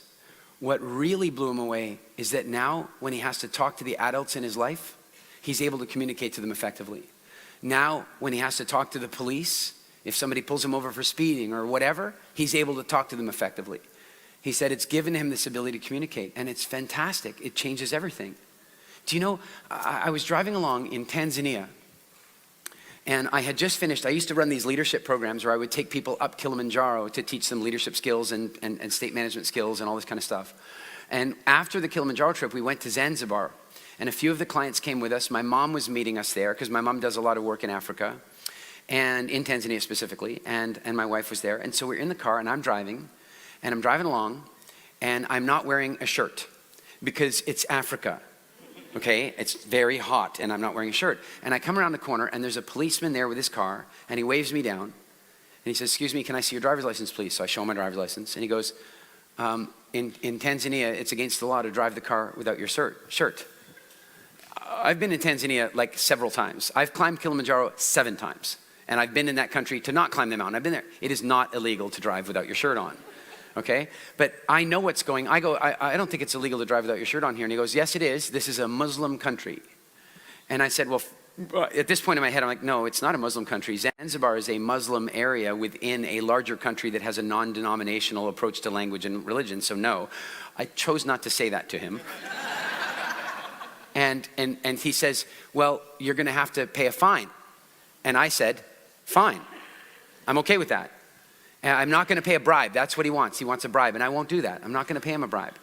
S1: What really blew him away is that now when he has to talk to the adults in his life, he's able to communicate to them effectively. Now when he has to talk to the police, if somebody pulls him over for speeding or whatever, he's able to talk to them effectively. He said it's given him this ability to communicate, and it's fantastic. It changes everything. Do you know, I was driving along in Tanzania, and I had just finished. I used to run these leadership programs where I would take people up Kilimanjaro to teach them leadership skills and state management skills and all this kind of stuff. And after the Kilimanjaro trip, we went to Zanzibar, and a few of the clients came with us. My mom was meeting us there because my mom does a lot of work in Africa, and in Tanzania specifically, and my wife was there. And so we're in the car, and I'm driving along, and I'm not wearing a shirt because it's Africa. Okay, it's very hot, and I'm not wearing a shirt. And I come around the corner, and there's a policeman there with his car, and he waves me down, and he says, excuse me, can I see your driver's license, please? So I show him my driver's license, and he goes, in Tanzania, it's against the law to drive the car without your shirt. I've been in Tanzania like several times. I've climbed Kilimanjaro 7 times, and I've been in that country to not climb the mountain. I've been there. It is not illegal to drive without your shirt on. Okay, but I know what's going. I don't think it's illegal to drive without your shirt on here. And he goes, yes, it is. This is a Muslim country. And I said, well, at this point in my head, I'm like, no, it's not a Muslim country. Zanzibar is a Muslim area within a larger country that has a non-denominational approach to language and religion. So no, I chose not to say that to him. and he says, well, you're going to have to pay a fine. And I said, fine. I'm okay with that. I'm not going to pay a bribe. That's what he wants. He wants a bribe, and I won't do that. I'm not going to pay him a bribe.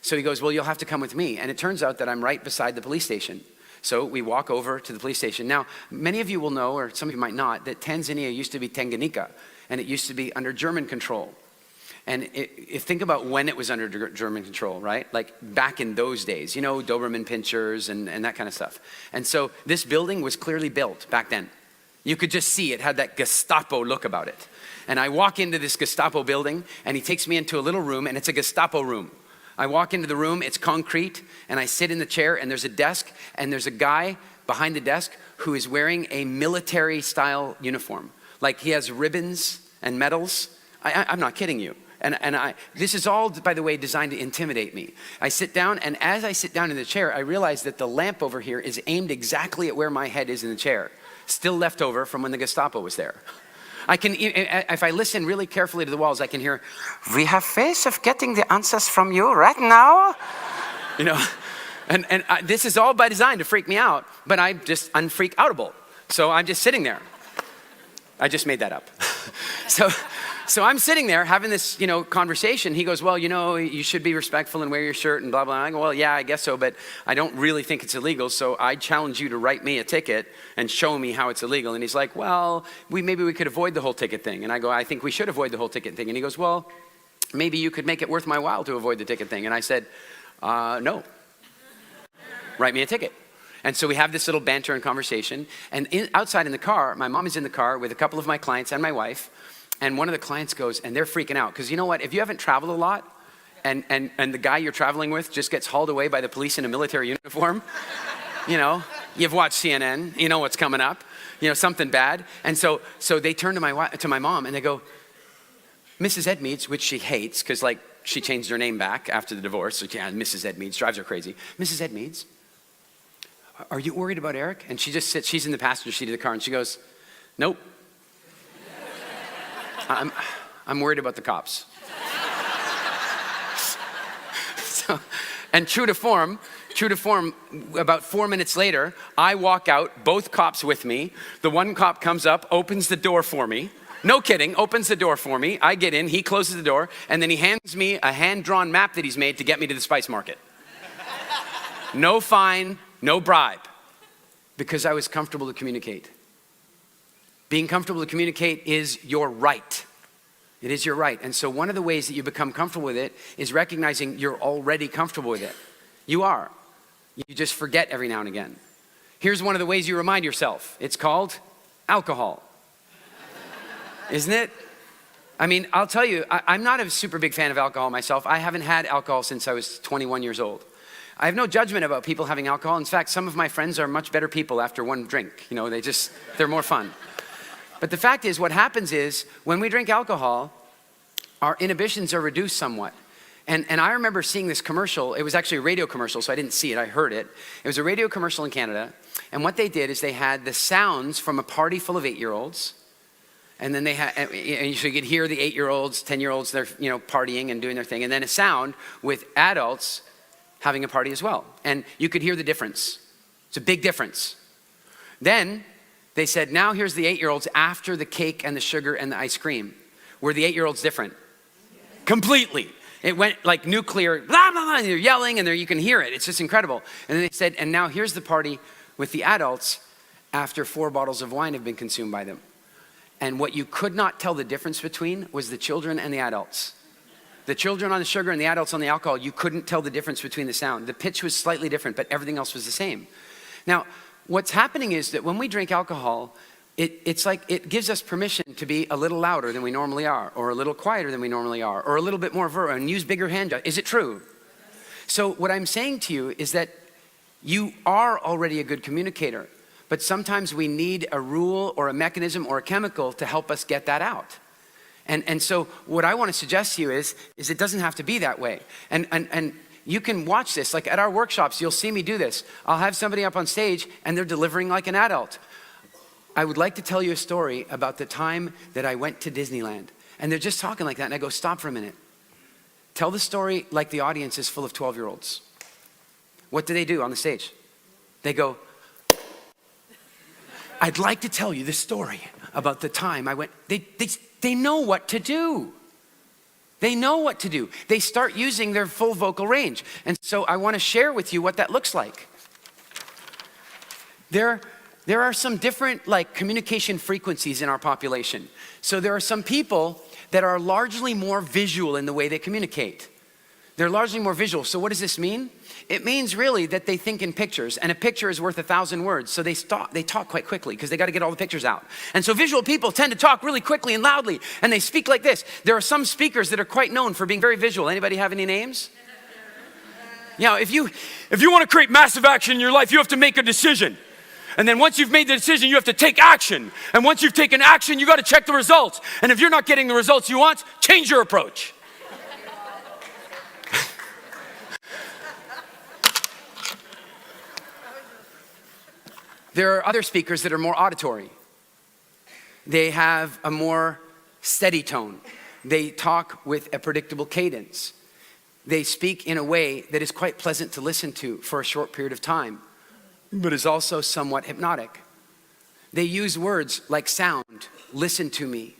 S1: So he goes, well, you'll have to come with me. And it turns out that I'm right beside the police station. So we walk over to the police station. Now, many of you will know, or some of you might not, that Tanzania used to be Tanganyika, and it used to be under German control. And think about when it was under German control, right? Like back in those days, you know, Doberman pinchers and that kind of stuff. And so this building was clearly built back then. You could just see it had that Gestapo look about it. And I walk into this Gestapo building, and he takes me into a little room, and it's a Gestapo room. I walk into the room, it's concrete, and I sit in the chair, and there's a desk, and there's a guy behind the desk who is wearing a military-style uniform. Like he has ribbons and medals. I'm not kidding you. This is all, by the way, designed to intimidate me. I sit down, and as I sit down in the chair, I realize that the lamp over here is aimed exactly at where my head is in the chair, still left over from when the Gestapo was there. I can, if I listen really carefully to the walls, I can hear, "We have ways of getting the answers from you right now." You know, this is all by design to freak me out, but I'm just unfreak-outable. So I'm just sitting there. I just made that up. So I'm sitting there having this, conversation. He goes, "Well, you should be respectful and wear your shirt and blah, blah." I go, "Well, yeah, I guess so, but I don't really think it's illegal. So I challenge you to write me a ticket and show me how it's illegal." And he's like, "Well, maybe we could avoid the whole ticket thing." And I go, "I think we should avoid the whole ticket thing." And he goes, "Well, maybe you could make it worth my while to avoid the ticket thing." And I said, "No, write me a ticket." And so we have this little banter and conversation. And outside in the car, my mom is in the car with a couple of my clients and my wife. And one of the clients goes, and they're freaking out. Because you know what? If you haven't traveled a lot, and the guy you're traveling with just gets hauled away by the police in a military uniform, you've watched CNN, you know what's coming up, something bad. And so they turn to my mom and they go, "Mrs. Edmeades," which she hates because she changed her name back after the divorce. So yeah, Mrs. Edmeades drives her crazy. "Mrs. Edmeades, are you worried about Eric?" And she just sits, she's in the passenger seat of the car and she goes, "Nope. I'm worried about the cops." And true to form, about 4 minutes later, I walk out, both cops with me. The one cop comes up, opens the door for me. No kidding, opens the door for me. I get in, he closes the door, and then he hands me a hand-drawn map that he's made to get me to the spice market. No fine, no bribe, because I was comfortable to communicate. Being comfortable to communicate is your right. It is your right. And so one of the ways that you become comfortable with it is recognizing you're already comfortable with it. You are. You just forget every now and again. Here's one of the ways you remind yourself. It's called alcohol. Isn't it? I mean, I'll tell you, I'm not a super big fan of alcohol myself. I haven't had alcohol since I was 21 years old. I have no judgment about people having alcohol. In fact, some of my friends are much better people after one drink. They're more fun. But the fact is, what happens is, when we drink alcohol, our inhibitions are reduced somewhat. And I remember seeing this commercial. It was actually a radio commercial, so I didn't see it, I heard it. It was a radio commercial in Canada. And what they did is they had the sounds from a party full of 8-year-olds. And then they had, and so you could hear the 8-year-olds, 10-year-olds, they're partying and doing their thing. And then a sound with adults having a party as well. And you could hear the difference. It's a big difference. Then they said, now here's the 8-year-olds after the cake and the sugar and the ice cream. Were the 8-year-olds different? Completely. It went like nuclear, blah, blah, blah, and they're yelling and you can hear it. It's just incredible. And then they said, and now here's the party with the adults after 4 bottles of wine have been consumed by them. And what you could not tell the difference between was the children and the adults. The children on the sugar and the adults on the alcohol, you couldn't tell the difference between the sound. The pitch was slightly different, but everything else was the same. Now, what's happening is that when we drink alcohol, it's like it gives us permission to be a little louder than we normally are, or a little quieter than we normally are, or a little bit more verbal, and use bigger hand gestures. Is it true? So what I'm saying to you is that you are already a good communicator, but sometimes we need a rule or a mechanism or a chemical to help us get that out. And so what I want to suggest to you is it doesn't have to be that way. And you can watch this, like at our workshops, you'll see me do this. I'll have somebody up on stage and they're delivering like an adult. I would like to tell you a story about the time that I went to Disneyland. And they're just talking like that, and I go, stop for a minute. Tell the story like the audience is full of 12-year-olds. What do they do on the stage? They go, I'd like to tell you the story about the time I went. They know what to do. They know what to do. They start using their full vocal range. And so I want to share with you what that looks like. There are some different communication frequencies in our population. So there are some people that are largely more visual in the way they communicate. They're largely more visual. So what does this mean? It means really that they think in pictures, and a picture is worth 1,000 words. So they talk quite quickly because they got to get all the pictures out. And so visual people tend to talk really quickly and loudly, and they speak like this. There are some speakers that are quite known for being very visual. Anybody have any names? Yeah, if you want to create massive action in your life, you have to make a decision. And then once you've made the decision, you have to take action. And once you've taken action, you got to check the results. And if you're not getting the results you want, change your approach. There are other speakers that are more auditory. They have a more steady tone. They talk with a predictable cadence. They speak in a way that is quite pleasant to listen to for a short period of time, but is also somewhat hypnotic. They use words like sound, listen to me,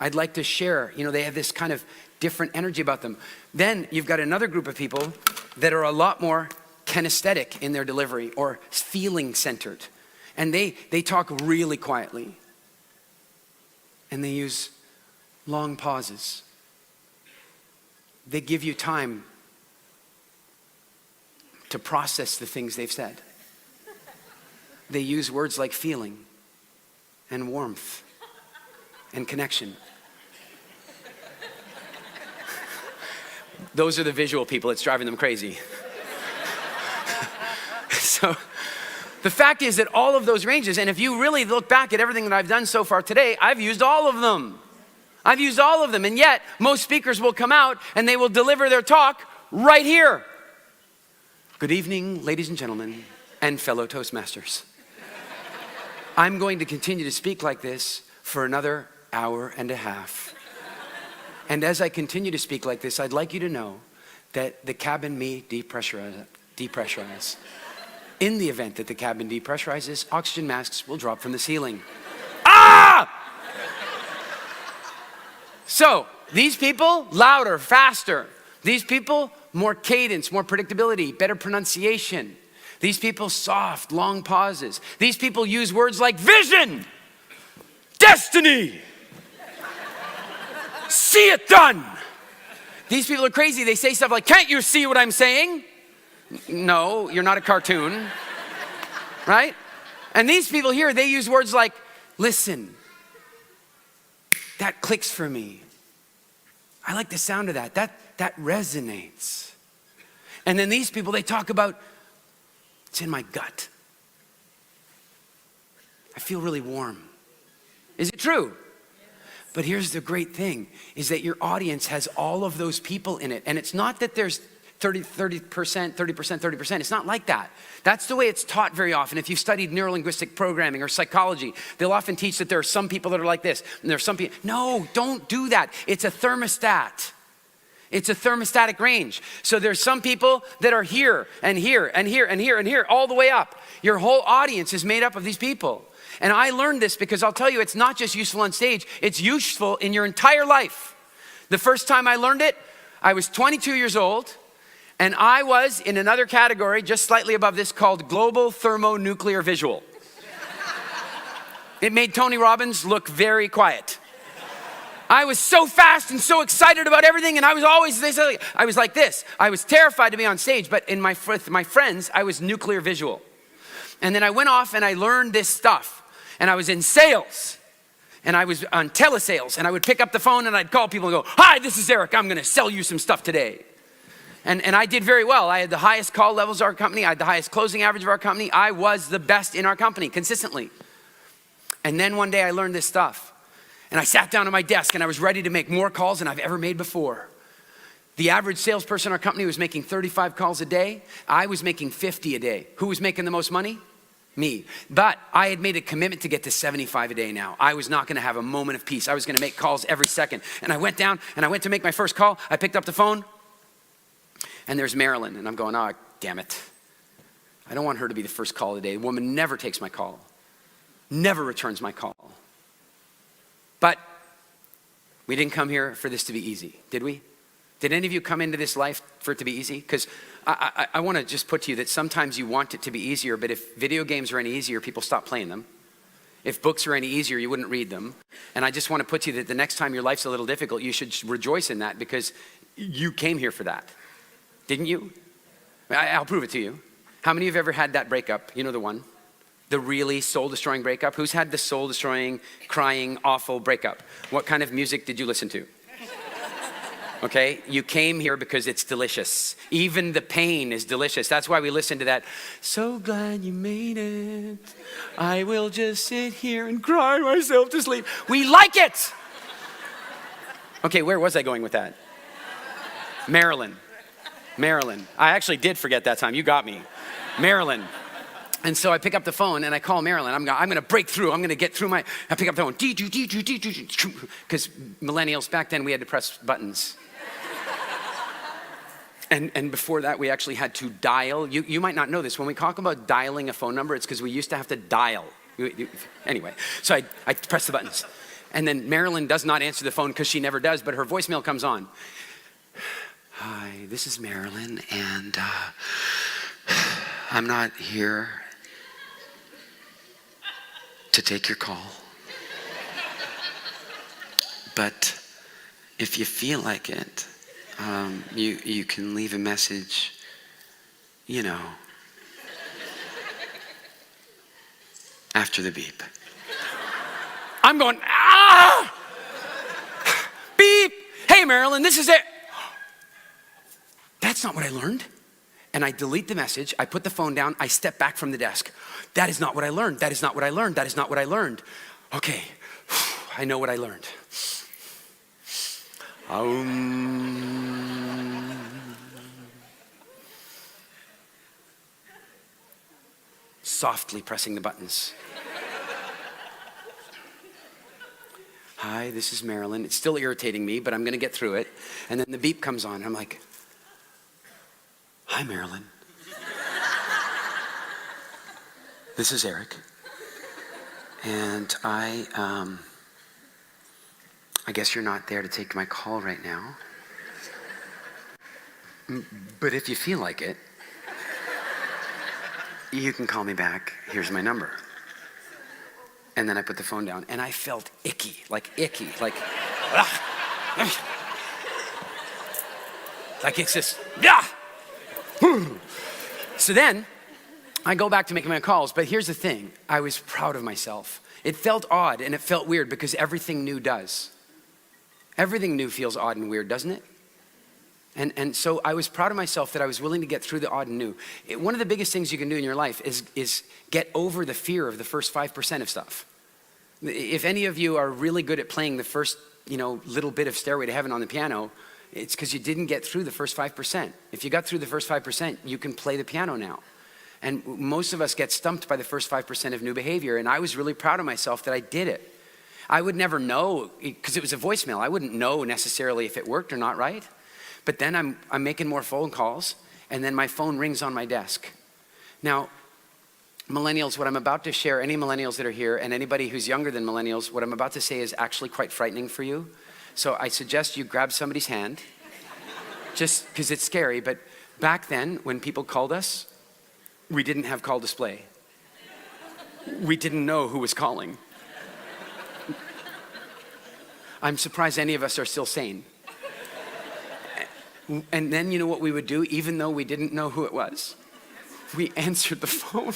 S1: I'd like to share. They have this kind of different energy about them. Then you've got another group of people that are a lot more kinesthetic in their delivery or feeling centered. And they talk really quietly. And they use long pauses. They give you time to process the things they've said. They use words like feeling and warmth and connection. Those are the visual people. It's driving them crazy. So the fact is that all of those ranges, and if you really look back at everything that I've done so far today, I've used all of them. I've used all of them. And yet most speakers will come out and they will deliver their talk right here. Good evening, ladies and gentlemen, and fellow Toastmasters. I'm going to continue to speak like this for another hour and a half. And as I continue to speak like this, I'd like you to know that the cabin may depressurize. In the event that the cabin depressurizes, oxygen masks will drop from the ceiling. Ah! So, these people, louder, faster. These people, more cadence, more predictability, better pronunciation. These people, soft, long pauses. These people use words like vision, destiny, see it done. These people are crazy. They say stuff like, can't you see what I'm saying? No, you're not a cartoon, right? And these people here, they use words like, listen, that clicks for me. I like the sound of that. That resonates. And then these people, they talk about, it's in my gut. I feel really warm. Is it true? But here's the great thing, is that your audience has all of those people in it. And it's not that there's 30%. It's not like that. That's the way it's taught very often. If you've studied neurolinguistic programming or psychology, they'll often teach that there are some people that are like this, and there's some people. No, don't do that. It's a thermostat. It's a thermostatic range. So there's some people that are here and here and here and here and here, all the way up. Your whole audience is made up of these people. And I learned this because I'll tell you, it's not just useful on stage, it's useful in your entire life. The first time I learned it, I was 22 years old, and I was in another category, just slightly above this, called global thermonuclear visual. It made Tony Robbins look very quiet. I was so fast and so excited about everything, and I was like this. I was terrified to be on stage, but with my friends, I was nuclear visual. And then I went off and I learned this stuff. And I was in sales, and I was on telesales, and I would pick up the phone and I'd call people and go, hi, this is Eric, I'm gonna sell you some stuff today. And I did very well. I had the highest call levels of our company. I had the highest closing average of our company. I was the best in our company consistently. And then one day I learned this stuff, and I sat down at my desk and I was ready to make more calls than I've ever made before. The average salesperson in our company was making 35 calls a day. I was making 50 a day. Who was making the most money? Me. But I had made a commitment to get to 75 a day now. I was not gonna have a moment of peace. I was gonna make calls every second. And I went down and I went to make my first call. I picked up the phone and there's Marilyn. And I'm going, oh, damn it. I don't want her to be the first call of the day. The woman never takes my call. Never returns my call. But we didn't come here for this to be easy, did we? Did any of you come into this life for it to be easy? Because I want to just put to you that sometimes you want it to be easier, but if video games are any easier, people stop playing them. If books are any easier, you wouldn't read them. And I just want to put to you that the next time your life's a little difficult, you should rejoice in that because you came here for that. Didn't you? I'll prove it to you. How many of you have ever had that breakup? You know the one. The really soul-destroying breakup. Who's had the soul-destroying, crying, awful breakup? What kind of music did you listen to? Okay, you came here because it's delicious. Even the pain is delicious. That's why we listen to that. So glad you made it. I will just sit here and cry myself to sleep. We like it. Okay, where was I going with that? Marilyn. I actually did forget that time. You got me. Marilyn. And so I pick up the phone and I call Marilyn. I'm going to break through. I'm going to get through I pick up the phone. Because millennials, back then we had to press buttons. And before that, we actually had to dial. You might not know this. When we talk about dialing a phone number, it's because we used to have to dial. Anyway, so I press the buttons. And then Marilyn does not answer the phone because she never does, but her voicemail comes on. Hi, this is Marilyn, and I'm not here to take your call. But if you feel like it, you can leave a message, after the beep. I'm going, beep. Hey, Marilyn, this is it. That's not what I learned. And I delete the message. I put the phone down. I step back from the desk. That is not what I learned. That is not what I learned. That is not what I learned. Okay, I know what I learned. Softly pressing the buttons. Hi, this is Marilyn. It's still irritating me, but I'm going to get through it. And then the beep comes on. I'm like, hi, Marilyn. This is Eric. And I guess you're not there to take my call right now. But if you feel like it, you can call me back. Here's my number. And then I put the phone down, and I felt icky, like it's just, yeah. So then I go back to making my calls, but here's the thing. I was proud of myself. It felt odd and it felt weird because everything new does. Everything new feels odd and weird, doesn't it? And so I was proud of myself that I was willing to get through the odd and new. One of the biggest things you can do in your life is get over the fear of the first 5% of stuff. If any of you are really good at playing the first, little bit of Stairway to Heaven on the piano, it's because you didn't get through the first 5%. If you got through the first 5%, you can play the piano now. And most of us get stumped by the first 5% of new behavior, and I was really proud of myself that I did it. I would never know, because it was a voicemail, I wouldn't know necessarily if it worked or not, right? But then I'm making more phone calls, and then my phone rings on my desk. Now, millennials, what I'm about to share, any millennials that are here, and anybody who's younger than millennials, what I'm about to say is actually quite frightening for you. So I suggest you grab somebody's hand, just because it's scary. But back then, when people called us, we didn't have call display. We didn't know who was calling. I'm surprised any of us are still sane. And then you know what we would do, even though we didn't know who it was? We answered the phone.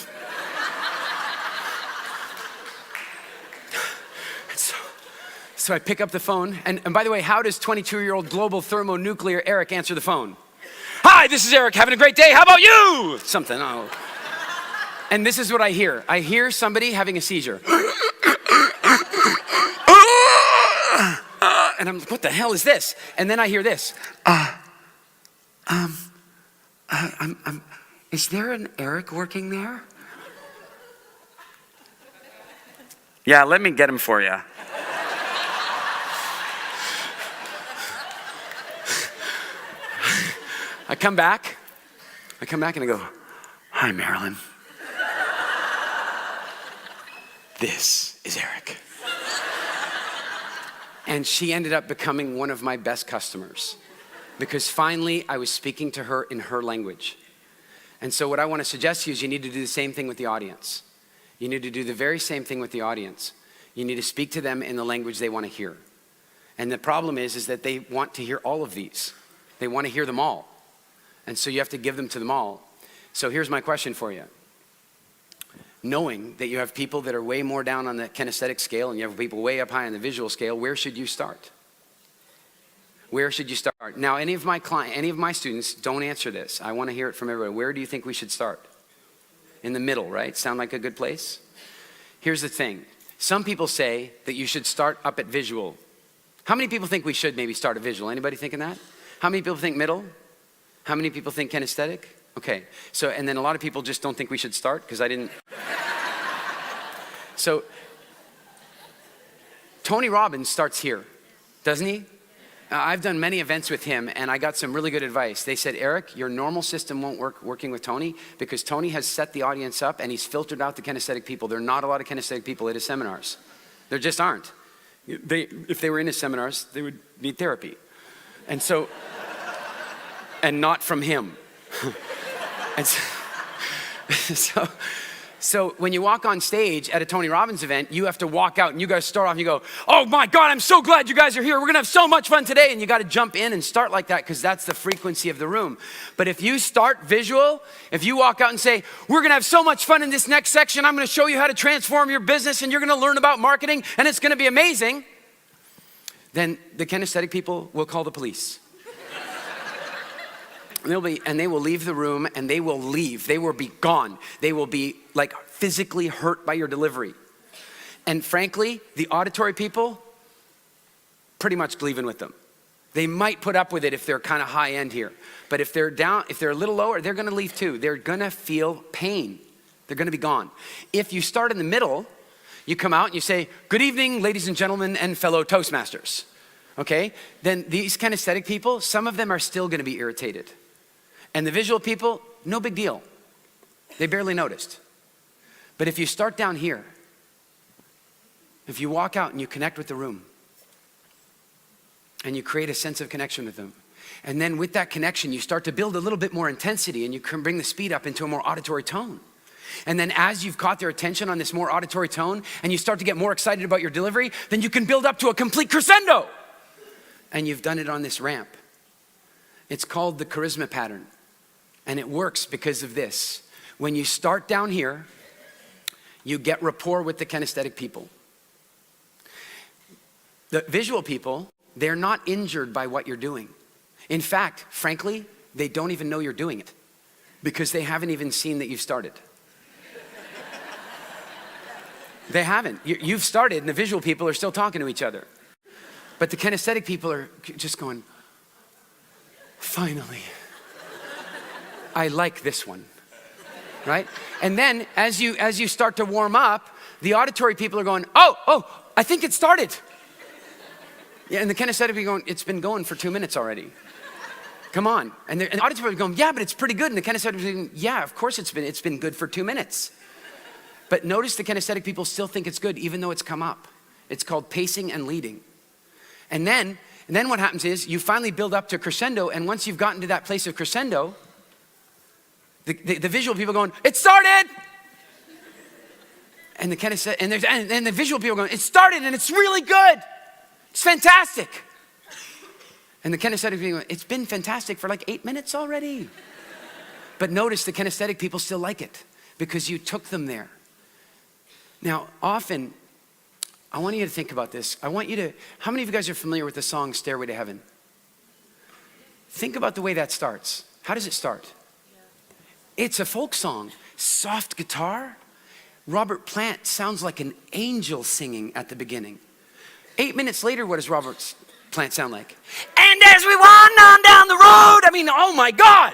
S1: So I pick up the phone, and by the way, how does 22-year-old global thermonuclear Eric answer the phone? Hi, this is Eric, having a great day, how about you? Something, oh. And this is what I hear. I hear somebody having a seizure. And I'm like, what the hell is this? And then I hear this. Is there an Eric working there? Yeah, let me get him for you. I come back and I go, hi, Marilyn. This is Eric. And she ended up becoming one of my best customers because finally I was speaking to her in her language. And so what I want to suggest to you is you need to do the same thing with the audience. You need to do the very same thing with the audience. You need to speak to them in the language they want to hear. And the problem is that they want to hear all of these. They want to hear them all. And so you have to give them to them all. So here's my question for you. Knowing that you have people that are way more down on the kinesthetic scale and you have people way up high on the visual scale, where should you start? Where should you start? Now, any of my students, don't answer this. I want to hear it from everybody. Where do you think we should start? In the middle, right? Sound like a good place? Here's the thing. Some people say that you should start up at visual. How many people think we should maybe start at visual? Anybody thinking that? How many people think middle? How many people think kinesthetic? Okay, so, and then a lot of people just don't think we should start because I didn't. So, Tony Robbins starts here, doesn't he? I've done many events with him and I got some really good advice. They said, Eric, your normal system won't work working with Tony because Tony has set the audience up and he's filtered out the kinesthetic people. There are not a lot of kinesthetic people at his seminars. There just aren't. If they were in his seminars, they would need therapy. And so, and not from him. And so when you walk on stage at a Tony Robbins event, you have to walk out and you guys start off and you go, oh my God, I'm so glad you guys are here. We're gonna have so much fun today. And you gotta jump in and start like that because that's the frequency of the room. But if you start visual, if you walk out and say, we're gonna have so much fun in this next section, I'm gonna show you how to transform your business and you're gonna learn about marketing and it's gonna be amazing, then the kinesthetic people will call the police. And they will leave the room and they will leave. They will be gone. They will be like physically hurt by your delivery. And frankly, the auditory people, pretty much leaving with them. They might put up with it if they're kind of high end here. But if they're down, if they're a little lower, they're gonna leave too. They're gonna feel pain. They're gonna be gone. If you start in the middle, you come out and you say, good evening, ladies and gentlemen and fellow Toastmasters. Okay, then these kinesthetic people, some of them are still gonna be irritated. And the visual people, no big deal. They barely noticed. But if you start down here, if you walk out and you connect with the room, and you create a sense of connection with them, and then with that connection, you start to build a little bit more intensity and you can bring the speed up into a more auditory tone. And then as you've caught their attention on this more auditory tone, and you start to get more excited about your delivery, then you can build up to a complete crescendo. And you've done it on this ramp. It's called the charisma pattern. And it works because of this. When you start down here, you get rapport with the kinesthetic people. The visual people, they're not injured by what you're doing. In fact, frankly, they don't even know you're doing it because they haven't even seen that you've started. They haven't. You've started and the visual people are still talking to each other. But the kinesthetic people are just going, finally. I like this one, right? And then as you start to warm up, the auditory people are going, oh, I think it started. Yeah, and the kinesthetic people are going, it's been going for 2 minutes already. Come on. And the auditory people are going, yeah, but it's pretty good. And the kinesthetic people are going, yeah, of course it's been good for 2 minutes. But notice the kinesthetic people still think it's good even though it's come up. It's called pacing and leading. And then what happens is you finally build up to crescendo, and once you've gotten to that place of crescendo, the visual people going, it started! And the kinesthetic, and the visual people going, it started and it's really good. It's fantastic. And the kinesthetic people going, it's been fantastic for like 8 minutes already. But notice the kinesthetic people still like it because you took them there. Now, often, I want you to think about this. How many of you guys are familiar with the song Stairway to Heaven? Think about the way that starts. How does it start? It's a folk song, soft guitar. Robert Plant sounds like an angel singing at the beginning. 8 minutes later, what does Robert Plant sound like? And as we wind on down the road, I mean, oh my God.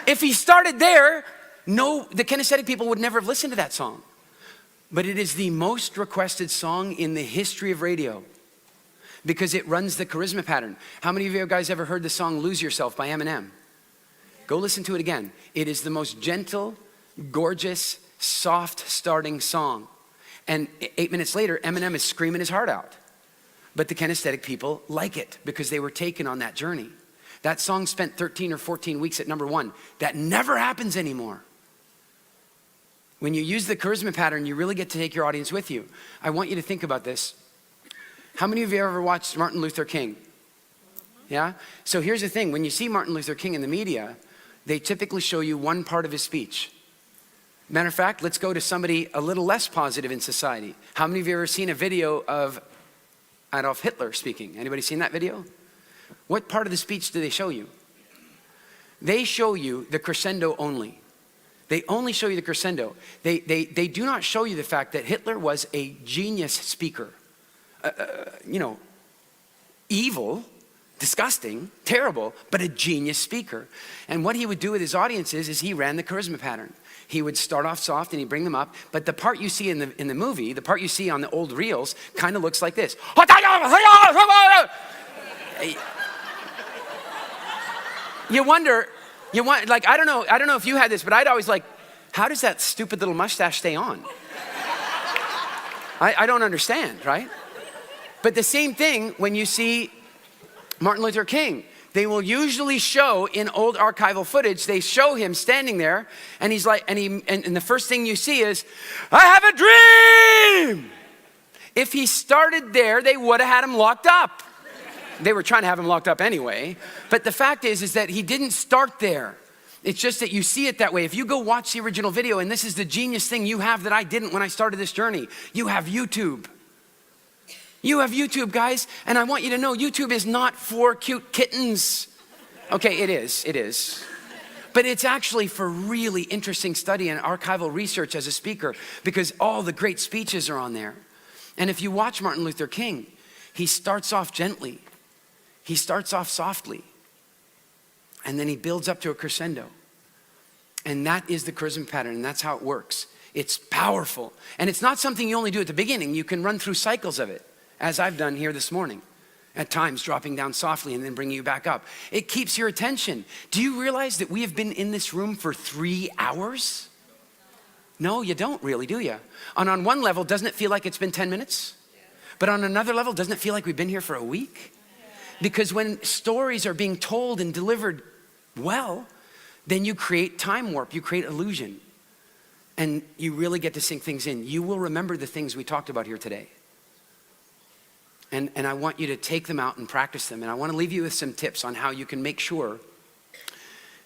S1: If he started there, the kinesthetic people would never have listened to that song. But it is the most requested song in the history of radio because it runs the charisma pattern. How many of you guys ever heard the song Lose Yourself by Eminem? Go listen to it again. It is the most gentle, gorgeous, soft starting song. And 8 minutes later, Eminem is screaming his heart out. But the kinesthetic people like it because they were taken on that journey. That song spent 13 or 14 weeks at #1. That never happens anymore. When you use the charisma pattern, you really get to take your audience with you. I want you to think about this. How many of you ever watched Martin Luther King? Yeah? So here's the thing. When you see Martin Luther King in the media, they typically show you one part of his speech. Matter of fact, let's go to somebody a little less positive in society. How many of you ever seen a video of Adolf Hitler speaking? Anybody seen that video? What part of the speech do they show you? They show you the crescendo only. They only show you the crescendo. They do not show you the fact that Hitler was a genius speaker. Evil, disgusting, terrible, but a genius speaker. And what he would do with his audiences is he ran the charisma pattern. He would start off soft and he'd bring them up, but the part you see in the movie, the part you see on the old reels, kind of looks like this. You wonder, like, I don't know if you had this, but I'd always like, how does that stupid little mustache stay on? I don't understand, right? But the same thing when you see Martin Luther King. They will usually show in old archival footage, they show him standing there and he's like, and the first thing you see is, I have a dream. If he started there, they would have had him locked up. They were trying to have him locked up anyway. But the fact is that he didn't start there. It's just that you see it that way. If you go watch the original video, and this is the genius thing you have that I didn't when I started this journey, you have YouTube. You have YouTube, guys, and I want you to know YouTube is not for cute kittens. Okay, it is. But it's actually for really interesting study and archival research as a speaker, because all the great speeches are on there. And if you watch Martin Luther King, he starts off gently. He starts off softly. And then he builds up to a crescendo. And that is the charisma pattern, and that's how it works. It's powerful. And it's not something you only do at the beginning. You can run through cycles of it, as I've done here this morning. At times dropping down softly and then bringing you back up. It keeps your attention. Do you realize that we have been in this room for 3 hours? No, you don't really, do you? And on one level, doesn't it feel like it's been 10 minutes? But on another level, doesn't it feel like we've been here for a week? Because when stories are being told and delivered well, then you create time warp, you create illusion. And you really get to sink things in. You will remember the things we talked about here today. And I want you to take them out and practice them. And I want to leave you with some tips on how you can make sure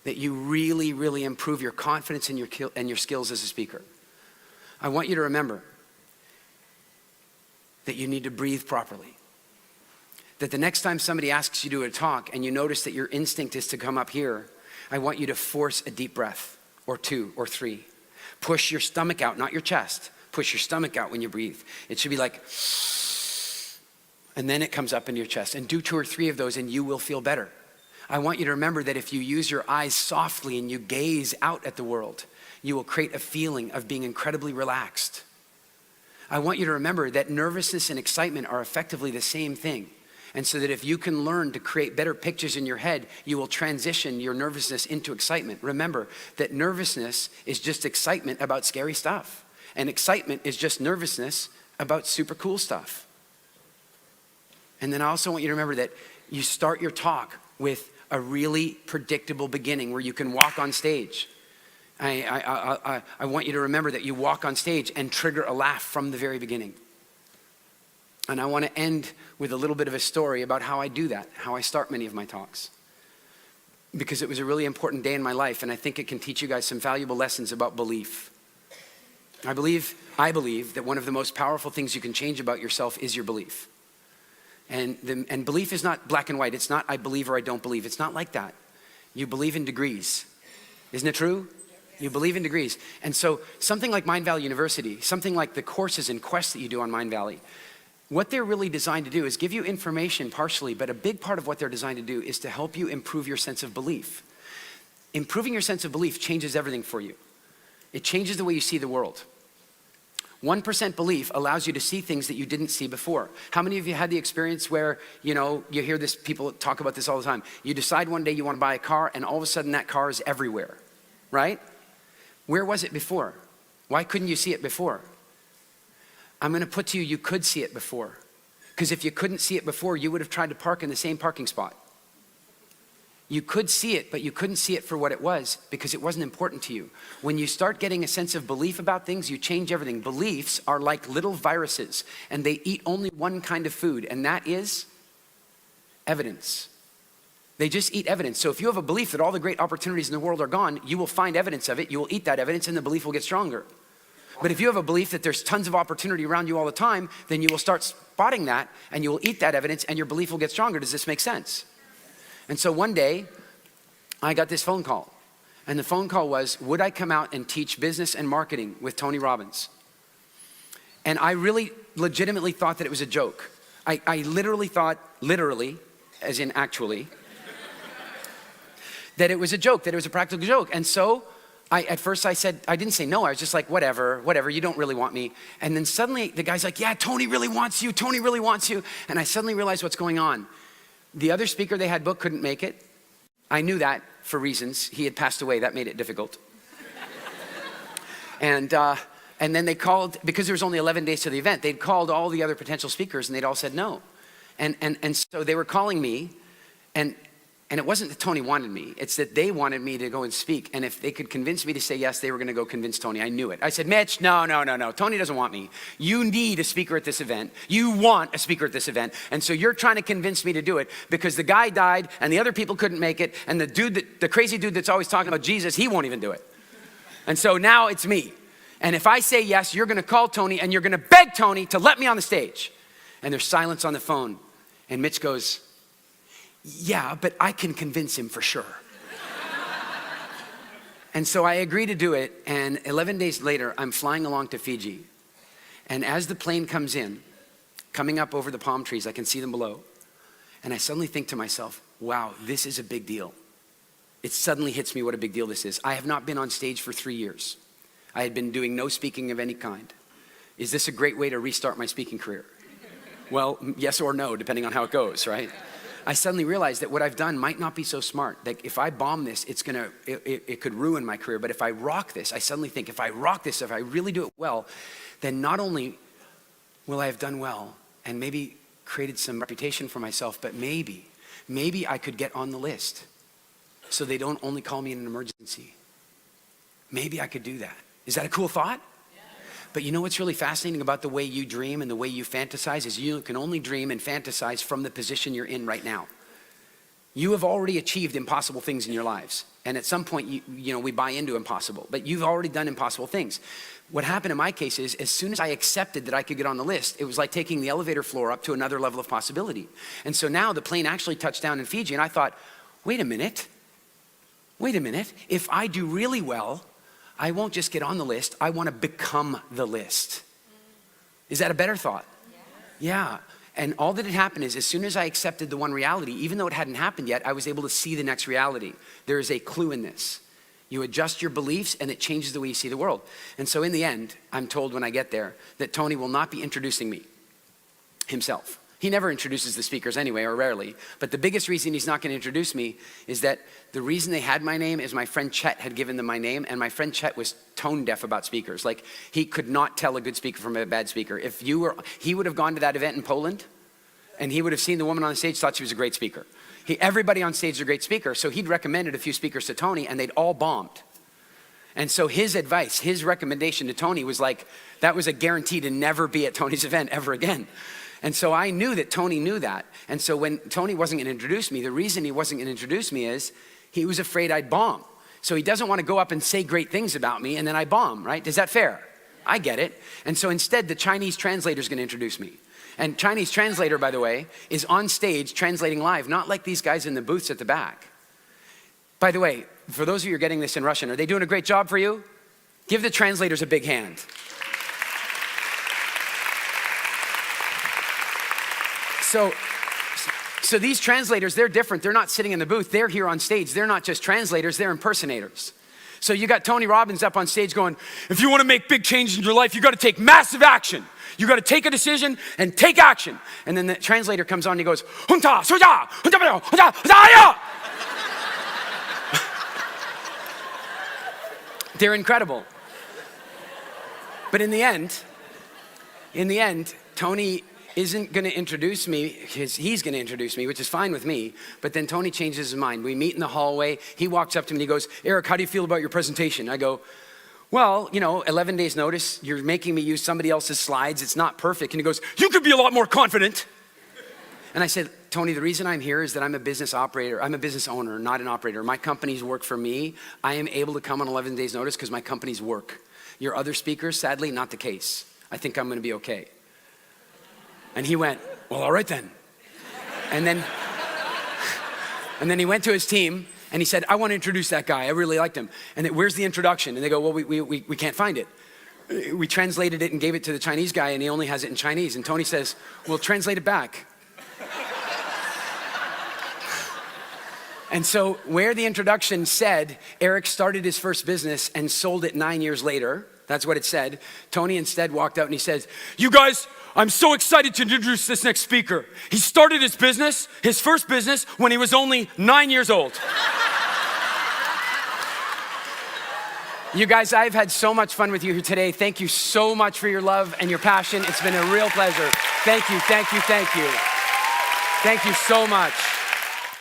S1: that you really, really improve your confidence and your skills as a speaker. I want you to remember that you need to breathe properly. That the next time somebody asks you to do a talk and you notice that your instinct is to come up here, I want you to force a deep breath, or 2 or 3. Push your stomach out, not your chest. Push your stomach out when you breathe. It should be like, and then it comes up in your chest. And do 2 or 3 of those and you will feel better. I want you to remember that if you use your eyes softly and you gaze out at the world, you will create a feeling of being incredibly relaxed. I want you to remember that nervousness and excitement are effectively the same thing. And so that if you can learn to create better pictures in your head, you will transition your nervousness into excitement. Remember that nervousness is just excitement about scary stuff. And excitement is just nervousness about super cool stuff. And then I also want you to remember that you start your talk with a really predictable beginning where you can walk on stage. I want you to remember that you walk on stage and trigger a laugh from the very beginning. And I want to end with a little bit of a story about how I do that, how I start many of my talks. Because it was a really important day in my life, and I think it can teach you guys some valuable lessons about belief. I believe that one of the most powerful things you can change about yourself is your belief. And belief is not black and white. It's not I believe or I don't believe. It's not like that. You believe in degrees. Isn't it true? You believe in degrees. And so something like Mindvalley University, something like the courses and quests that you do on Mindvalley, what they're really designed to do is give you information partially, but a big part of what they're designed to do is to help you improve your sense of belief. Improving your sense of belief changes everything for you. It changes the way you see the world. 1% belief allows you to see things that you didn't see before. How many of you had the experience where, you hear this, people talk about this all the time. You decide one day you want to buy a car and all of a sudden that car is everywhere, right? Where was it before? Why couldn't you see it before? I'm going to put to you, you could see it before. Because if you couldn't see it before, you would have tried to park in the same parking spot. You could see it, but you couldn't see it for what it was because it wasn't important to you. When you start getting a sense of belief about things, you change everything. Beliefs are like little viruses, and they eat only one kind of food, and that is evidence. They just eat evidence. So if you have a belief that all the great opportunities in the world are gone, you will find evidence of it, you will eat that evidence, and the belief will get stronger. But if you have a belief that there's tons of opportunity around you all the time, then you will start spotting that, and you will eat that evidence, and your belief will get stronger. Does this make sense? And so one day, I got this phone call. And the phone call was, would I come out and teach business and marketing with Tony Robbins? And I really legitimately thought that it was a joke. I literally thought, as in actually, that it was a joke, that it was a practical joke. And so at first I said, I didn't say no. I was just like, whatever, you don't really want me. And then suddenly the guy's like, yeah, Tony really wants you. Tony really wants you. And I suddenly realized what's going on. The other speaker they had booked couldn't make it. I knew that for reasons. He had passed away. That made it difficult. And then they called, because there was only 11 days to the event, they'd called all the other potential speakers and they'd all said no. And so they were calling me, and it wasn't that Tony wanted me, it's that they wanted me to go and speak. And if they could convince me to say yes, they were gonna go convince Tony. I knew it. I said, Mitch, no. Tony doesn't want me. You need a speaker at this event. You want a speaker at this event. And so you're trying to convince me to do it because the guy died and the other people couldn't make it. And the crazy dude that's always talking about Jesus, he won't even do it. And so now it's me. And if I say yes, you're gonna call Tony and you're gonna beg Tony to let me on the stage. And there's silence on the phone. And Mitch goes, yeah, but I can convince him for sure. And so I agree to do it, and 11 days later, I'm flying along to Fiji. And as the plane comes in, coming up over the palm trees, I can see them below. And I suddenly think to myself, wow, this is a big deal. It suddenly hits me what a big deal this is. I have not been on stage for 3 years. I had been doing no speaking of any kind. Is this a great way to restart my speaking career? Well, yes or no, depending on how it goes, right? I suddenly realized that what I've done might not be so smart. That if I bomb this, it could ruin my career. But if I rock this, I suddenly think, if I rock this, if I really do it well, then not only will I have done well and maybe created some reputation for myself, but maybe I could get on the list so they don't only call me in an emergency. Maybe I could do that. Is that a cool thought? But you know what's really fascinating about the way you dream and the way you fantasize is you can only dream and fantasize from the position you're in right now. You have already achieved impossible things in your lives. And at some point, we buy into impossible, but you've already done impossible things. What happened in my case is, as soon as I accepted that I could get on the list, it was like taking the elevator floor up to another level of possibility. And so now the plane actually touched down in Fiji, and I thought, wait a minute. If I do really well, I won't just get on the list, I want to become the list. Is that a better thought? Yeah. And all that had happened is, as soon as I accepted the one reality, even though it hadn't happened yet, I was able to see the next reality. There is a clue in this. You adjust your beliefs and it changes the way you see the world. And so in the end, I'm told when I get there that Tony will not be introducing me himself. He never introduces the speakers anyway, or rarely. But the biggest reason he's not going to introduce me is that the reason they had my name is my friend Chet had given them my name, and my friend Chet was tone deaf about speakers. Like, he could not tell a good speaker from a bad speaker. He would have gone to that event in Poland, and he would have seen the woman on the stage, thought she was a great speaker. Everybody on stage is a great speaker, so he'd recommended a few speakers to Tony, and they'd all bombed. And so his advice, his recommendation to Tony was like, that was a guarantee to never be at Tony's event ever again. And so I knew that Tony knew that. And so when Tony wasn't gonna introduce me, the reason he wasn't gonna introduce me is he was afraid I'd bomb. So he doesn't wanna go up and say great things about me and then I bomb, right? Is that fair? I get it. And so instead, the Chinese translator is gonna introduce me. And Chinese translator, by the way, is on stage translating live, not like these guys in the booths at the back. By the way, for those of you who are getting this in Russian, are they doing a great job for you? Give the translators a big hand. So these translators, they're different. They're not sitting in the booth. They're here on stage. They're not just translators. They're impersonators. So you got Tony Robbins up on stage going, if you want to make big changes in your life, you got to take massive action. You got to take a decision and take action. And then the translator comes on and he goes, Hunta, soja, hunta, hunta, hunta. They're incredible. But in the end, Tony isn't going to introduce me, he's going to introduce me, which is fine with me, but then Tony changes his mind. We meet in the hallway, he walks up to me and he goes, Eric, how do you feel about your presentation? I go, well, 11 days notice, you're making me use somebody else's slides, it's not perfect. And he goes, you could be a lot more confident. And I said, Tony, the reason I'm here is that I'm a business operator, I'm a business owner, not an operator. My companies work for me. I am able to come on 11 days notice because my companies work. Your other speakers, sadly, not the case. I think I'm going to be okay. And he went, well, all right then. And then he went to his team and he said, I want to introduce that guy. I really liked him. And where's the introduction? And they go, well, we can't find it. We translated it and gave it to the Chinese guy and he only has it in Chinese. And Tony says, well, translate it back. And so where the introduction said Eric started his first business and sold it 9 years later, that's what it said, Tony instead walked out and he says, "You guys, I'm so excited to introduce this next speaker. He started his business, his first business, when he was only 9 years old." You guys, I've had so much fun with you here today. Thank you so much for your love and your passion. It's been a real pleasure. Thank you, thank you, thank you. Thank you so much.